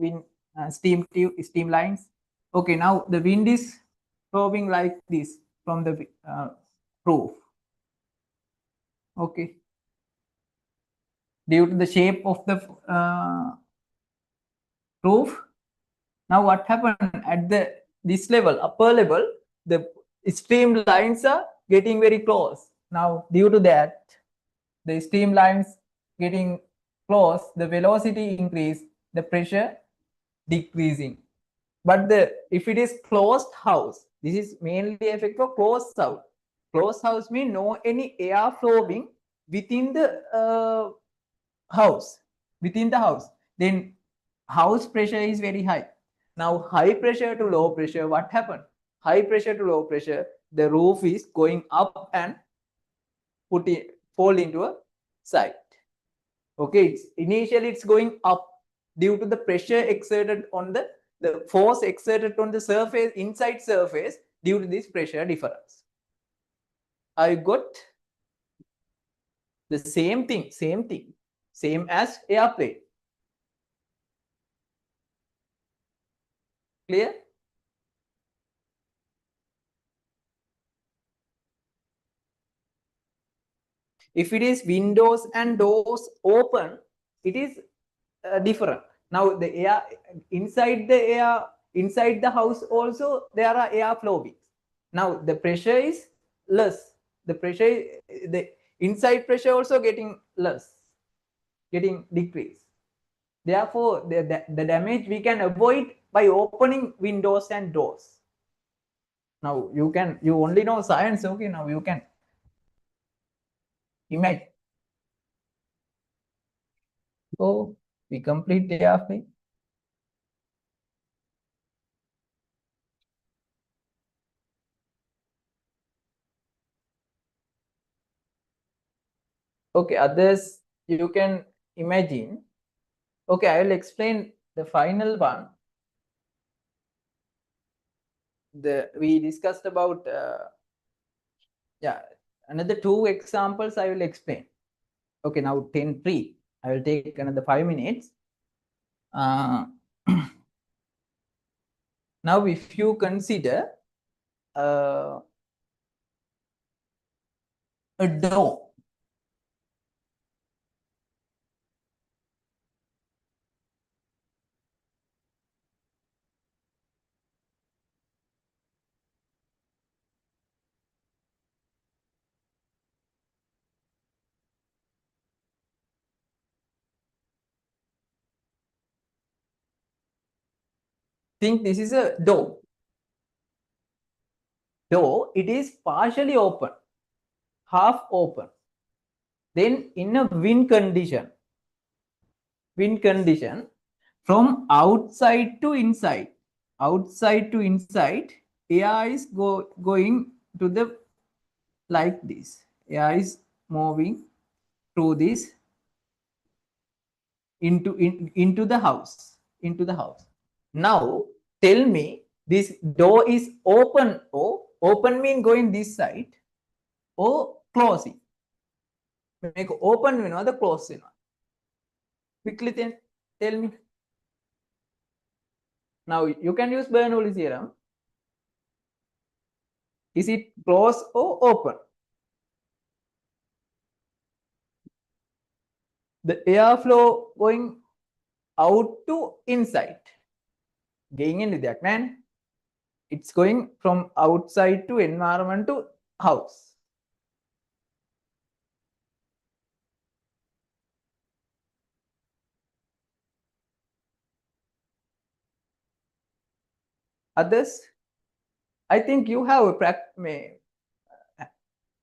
steam tube, steam lines. Okay, now the wind is flowing like this from the roof. Okay, due to the shape of the roof. Now what happened at this level, upper level, the stream lines are getting very close. Now due to that, the stream lines getting close, the velocity increase, the pressure decreasing. But if it is closed house, this is mainly effect for closed house. Closed house means no any air flowing within the house. Within the house, then house pressure is very high. Now high pressure to low pressure, what happened? High pressure to low pressure, the roof is going up and fall into a side. Okay, initially it's going up due to the pressure exerted on the force exerted on the surface, inside surface, due to this pressure difference. I got the same thing, same as airplane. Clear? If it is windows and doors open, it is different. Now the air inside the house also there are air flowing. Now the pressure is less. The inside pressure also getting less, getting decreased. Therefore, the damage we can avoid by opening windows and doors. Now you only know science. Okay, now you can imagine. So we complete the airplane. Okay, others you can imagine. Okay, I will explain the final one. We discussed about yeah, another 2 examples I will explain. Okay, now 10-3. I will take another 5 minutes. Now if you consider a door. Think this is a door. Door, it is partially open, half open. Then in a wind condition, from outside to inside, air is going to the like this. Air is moving through this into the house. Now tell me, this door is open, or open mean going this side, or closing? Make open the close quickly then tell me. Now you can use Bernoulli theorem. Is it close or open? The airflow going out to inside. Going in the man. It's going from outside to environment to house. Others, I think you have a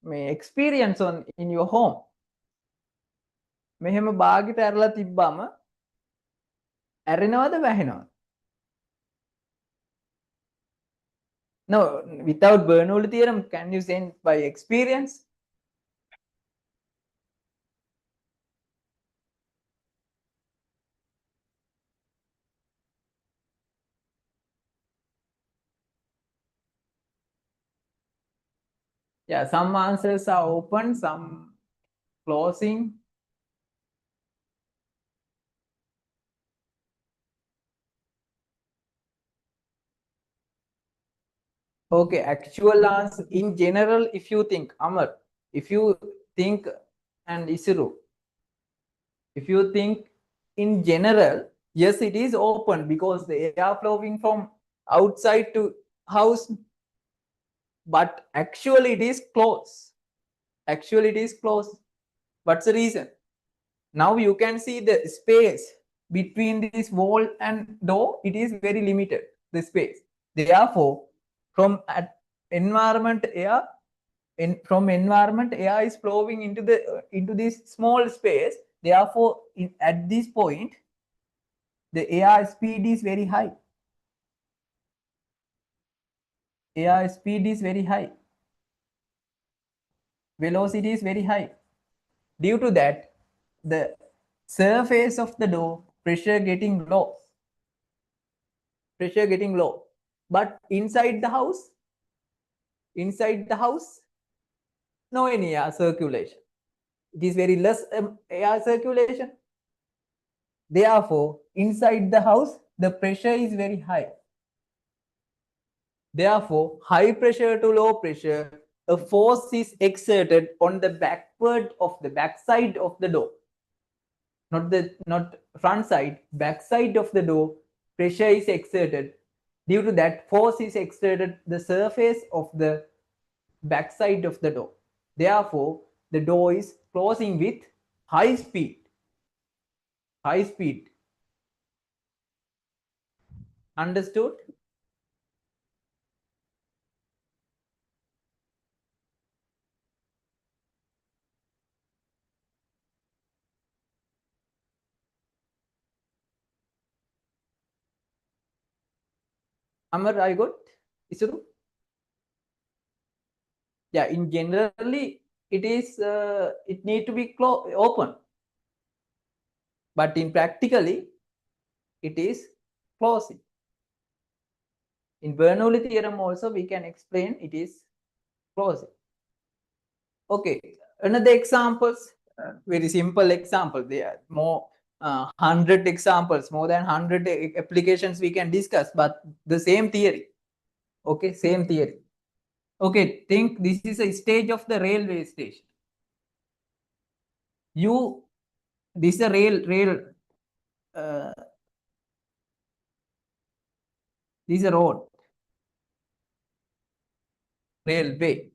experience in your home. මෙහෙම බාගෙට ඇරලා තිබ්බම ඇරෙනවද වැහෙනවද? No, without Bernoulli theorem, can you say by experience? Yeah, some answers are open, some closing. Okay, actual answer in general, if you think, Amar, if you think, and Isuru, if you think in general, yes, it is open because the air flowing from outside to house, but actually it is closed. What's the reason? Now you can see the space between this wall and door, it is very limited, the space. Therefore, from environment air is flowing into this small space. Therefore, at this point, the air speed is very high. Velocity is very high. Due to that, the surface of the door, pressure getting low. But inside the house, no any air circulation. It is very less air circulation. Therefore, inside the house, the pressure is very high. Therefore, high pressure to low pressure, a force is exerted on the backside of the door. Not front side, backside of the door, pressure is exerted. Due to that, force is exerted the surface of the backside of the door. Therefore, the door is closing with high speed. Understood? Amar, I got? Isuru? Yeah, in generally, it is it need to be open, but in practically, it is closing. In Bernoulli theorem also, we can explain it is closing. Okay, another examples, very simple example. There are more 100 examples, more than 100 applications we can discuss, but the same theory. Okay, same theory. Okay, think this is a stage of the railway station. This is a this is a road, railway.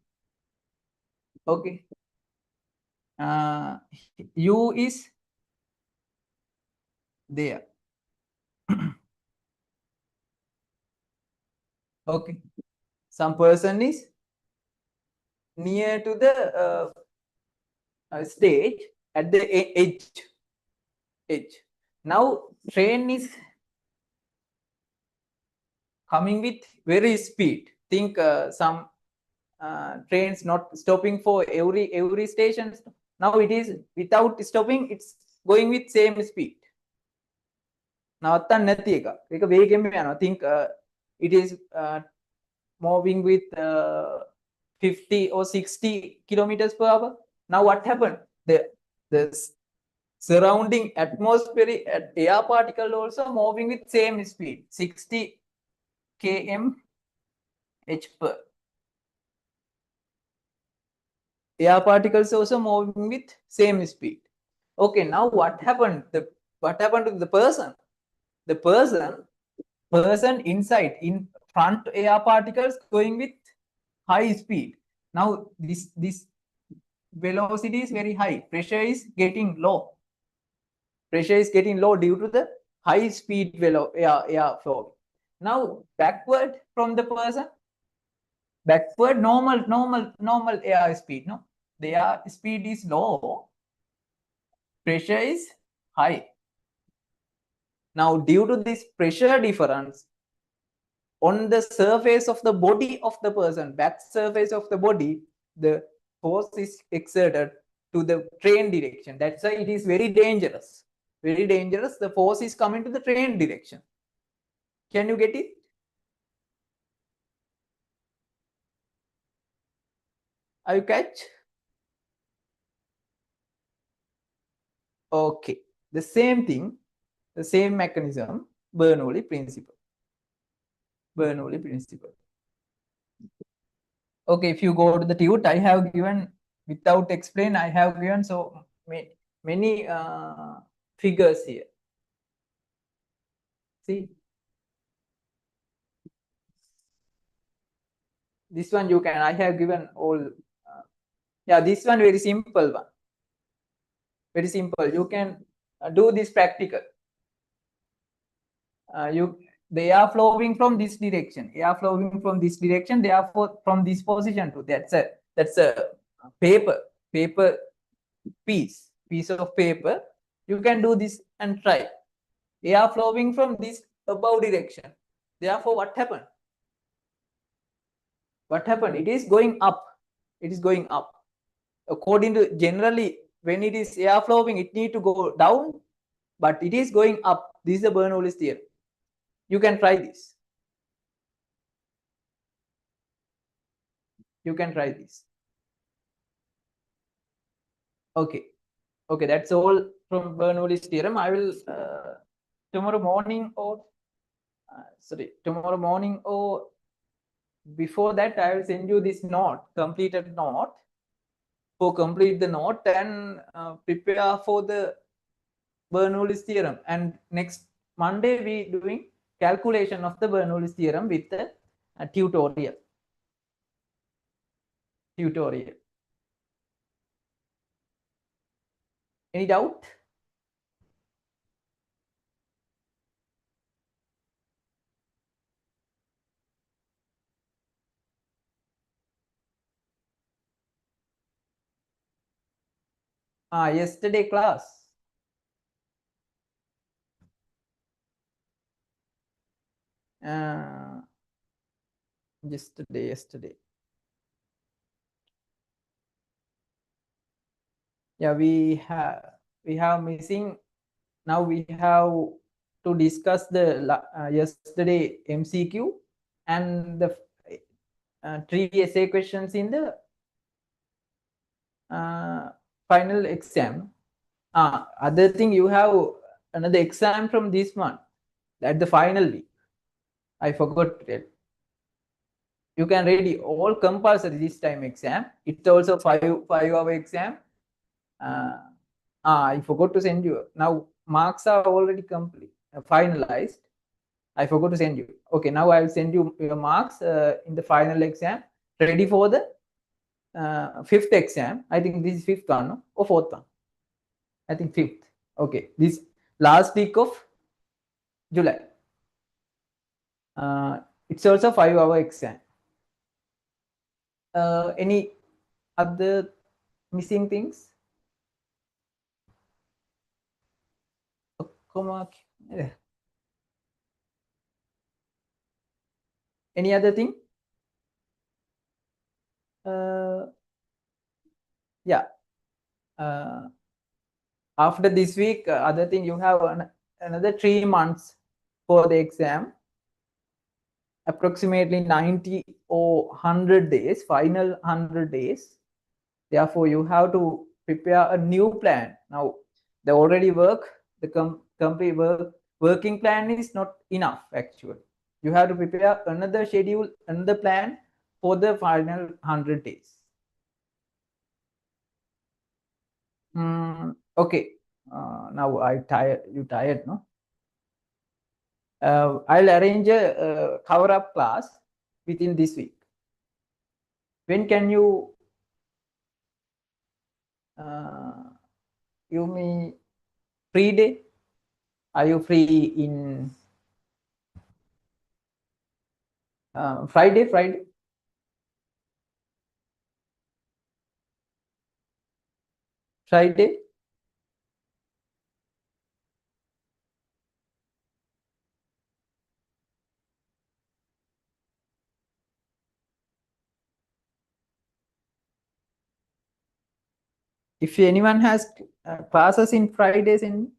Okay. U is there. Okay. Some person is near to the stage at the edge. Now train is coming with very speed. Think some trains not stopping for every station. Now it is without stopping, it's going with same speed. නවත්තන්න නැති එක. ඒක වේගෙන්ම යනවා. Think it is moving with 50 or 60 kilometers per hour. Now what happened? The surrounding atmospheric air particle also moving with same speed, 60 km/h per. Air particles also moving with same speed. Okay, now what happened? What happened to the person? The person inside, in front, air particles going with high speed. Now this velocity is very high. Pressure is getting low. Pressure is getting low due to the high speed air flow. Now backward from the person, backward normal air speed. No, the air speed is low. Pressure is high. Now due to this pressure difference on the surface of the body of the person, back surface of the body, the force is exerted to the train direction. That's why it is very dangerous. Very dangerous. The force is coming to the train direction. Can you get it? Are you catch? Okay. The same thing, the same mechanism, Bernoulli principle. Bernoulli principle. Okay, if you go to the tute, I have given, without explain, I have given so many figures here. See, this one you can, I have given all. Yeah, this one very simple one. Very simple. You can do this practical. They are flowing from this direction. They are flowing from this direction. Therefore, from this position to that's a paper piece of paper. You can do this and try. They are flowing from this above direction. Therefore, what happened? What happened? It is going up. It is going up. According to generally, when it is air flowing, it need to go down, but it is going up. This is the Bernoulli's theorem. You can try this. You can try this. Okay. Okay, that's all from Bernoulli's theorem. I will tomorrow morning or before that, I will send you this note, completed note. For complete the note and prepare for the Bernoulli's theorem. And next Monday we doing calculation of the Bernoulli's theorem with the tutorial. Any doubt? Yesterday class. Yesterday. Yeah, we have missing. Now we have to discuss the yesterday MCQ and the 3 essay questions in the final exam. Other thing, you have another exam from this month at the final week. I forgot to tell. you can ready all compulsory this time exam. It's also 5-hour exam. I forgot to send you. Now marks are already complete, finalized. I forgot to send you. Okay, now I will send you your marks in the final exam. Ready for the fifth exam. I think this is fifth one, no? Or fourth one. I think fifth. Okay, this last week of July. It's also 5-hour exam. Any other missing things? Any other thing? Yeah. After this week, other thing, you have another 3 months for the exam. Approximately 90 or 100 days, final 100 days. Therefore, you have to prepare a new plan. Now, the already the complete working plan is not enough, actually. You have to prepare another schedule, another plan for the final 100 days. Okay. Now you tired, no? I'll arrange a cover-up class within this week. When can you give me free day? Are you free in Friday? If anyone has classes in Fridays, in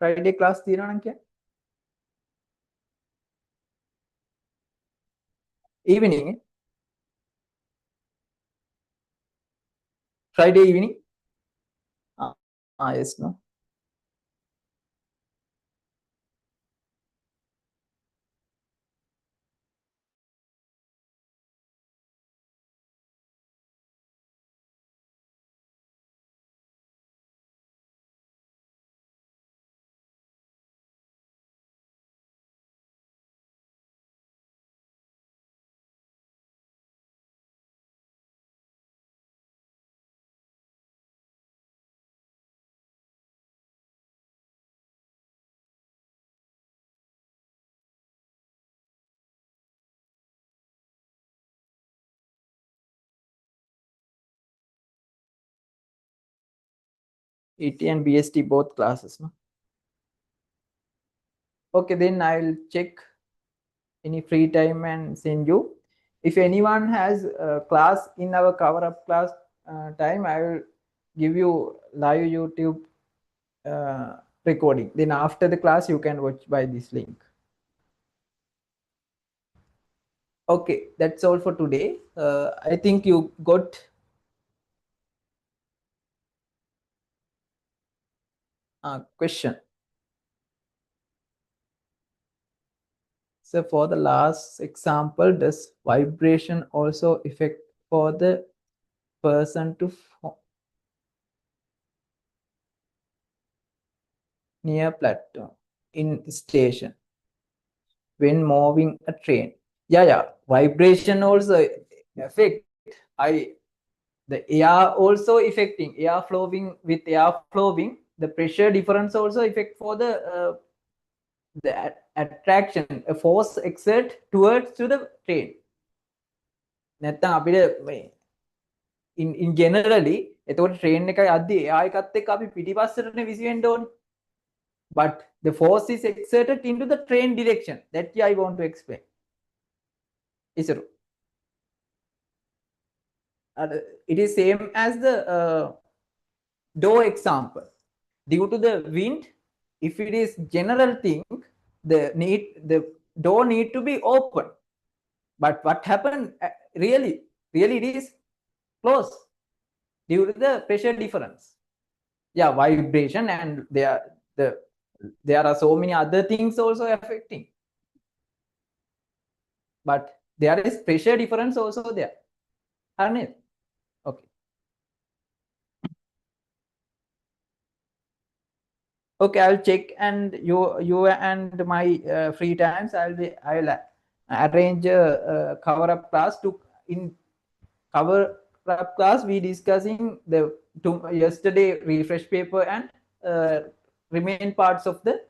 Friday class, evening, Friday evening. Yes, no. ET and BST both classes, no? Okay, then I'll check any free time and send you. If anyone has a class in our cover-up class time, I will give you live YouTube recording. Then after the class, you can watch by this link. Okay, that's all for today. I think you got a question. So for the last example, does vibration also affect for the person to near platform in station when moving a train? Yeah. Vibration also affect. The air also affecting, air flowing with air flowing. The pressure difference also affect for the attraction, a force exert towards to the train. නැත්තම් අපිට in generally එතකොට train එකයි අද්දි එයා එකත් එක්ක අපි පිටිපස්සටනේ විසිවෙන්න ඕනේ. But the force is exerted into the train direction. That I want to explain. Isuru. It is same as the door example. Due to the wind, if it is general thing, the door need to be open. But what happened really it is closed due to the pressure difference. Yeah, vibration, and there are so many other things also affecting. but there is pressure difference also there. Okay. Okay, I'll check, and you and my free times, I'll arrange a cover up class. In cover up class we discussing the yesterday refresh paper and remain parts of the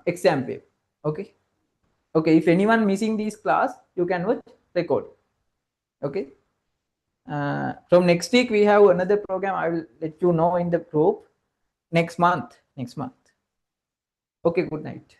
exam paper. Okay. Okay, if anyone missing this class, you can watch record. Okay. From next week we have another program. I will let you know in the group next month. Okay, good night.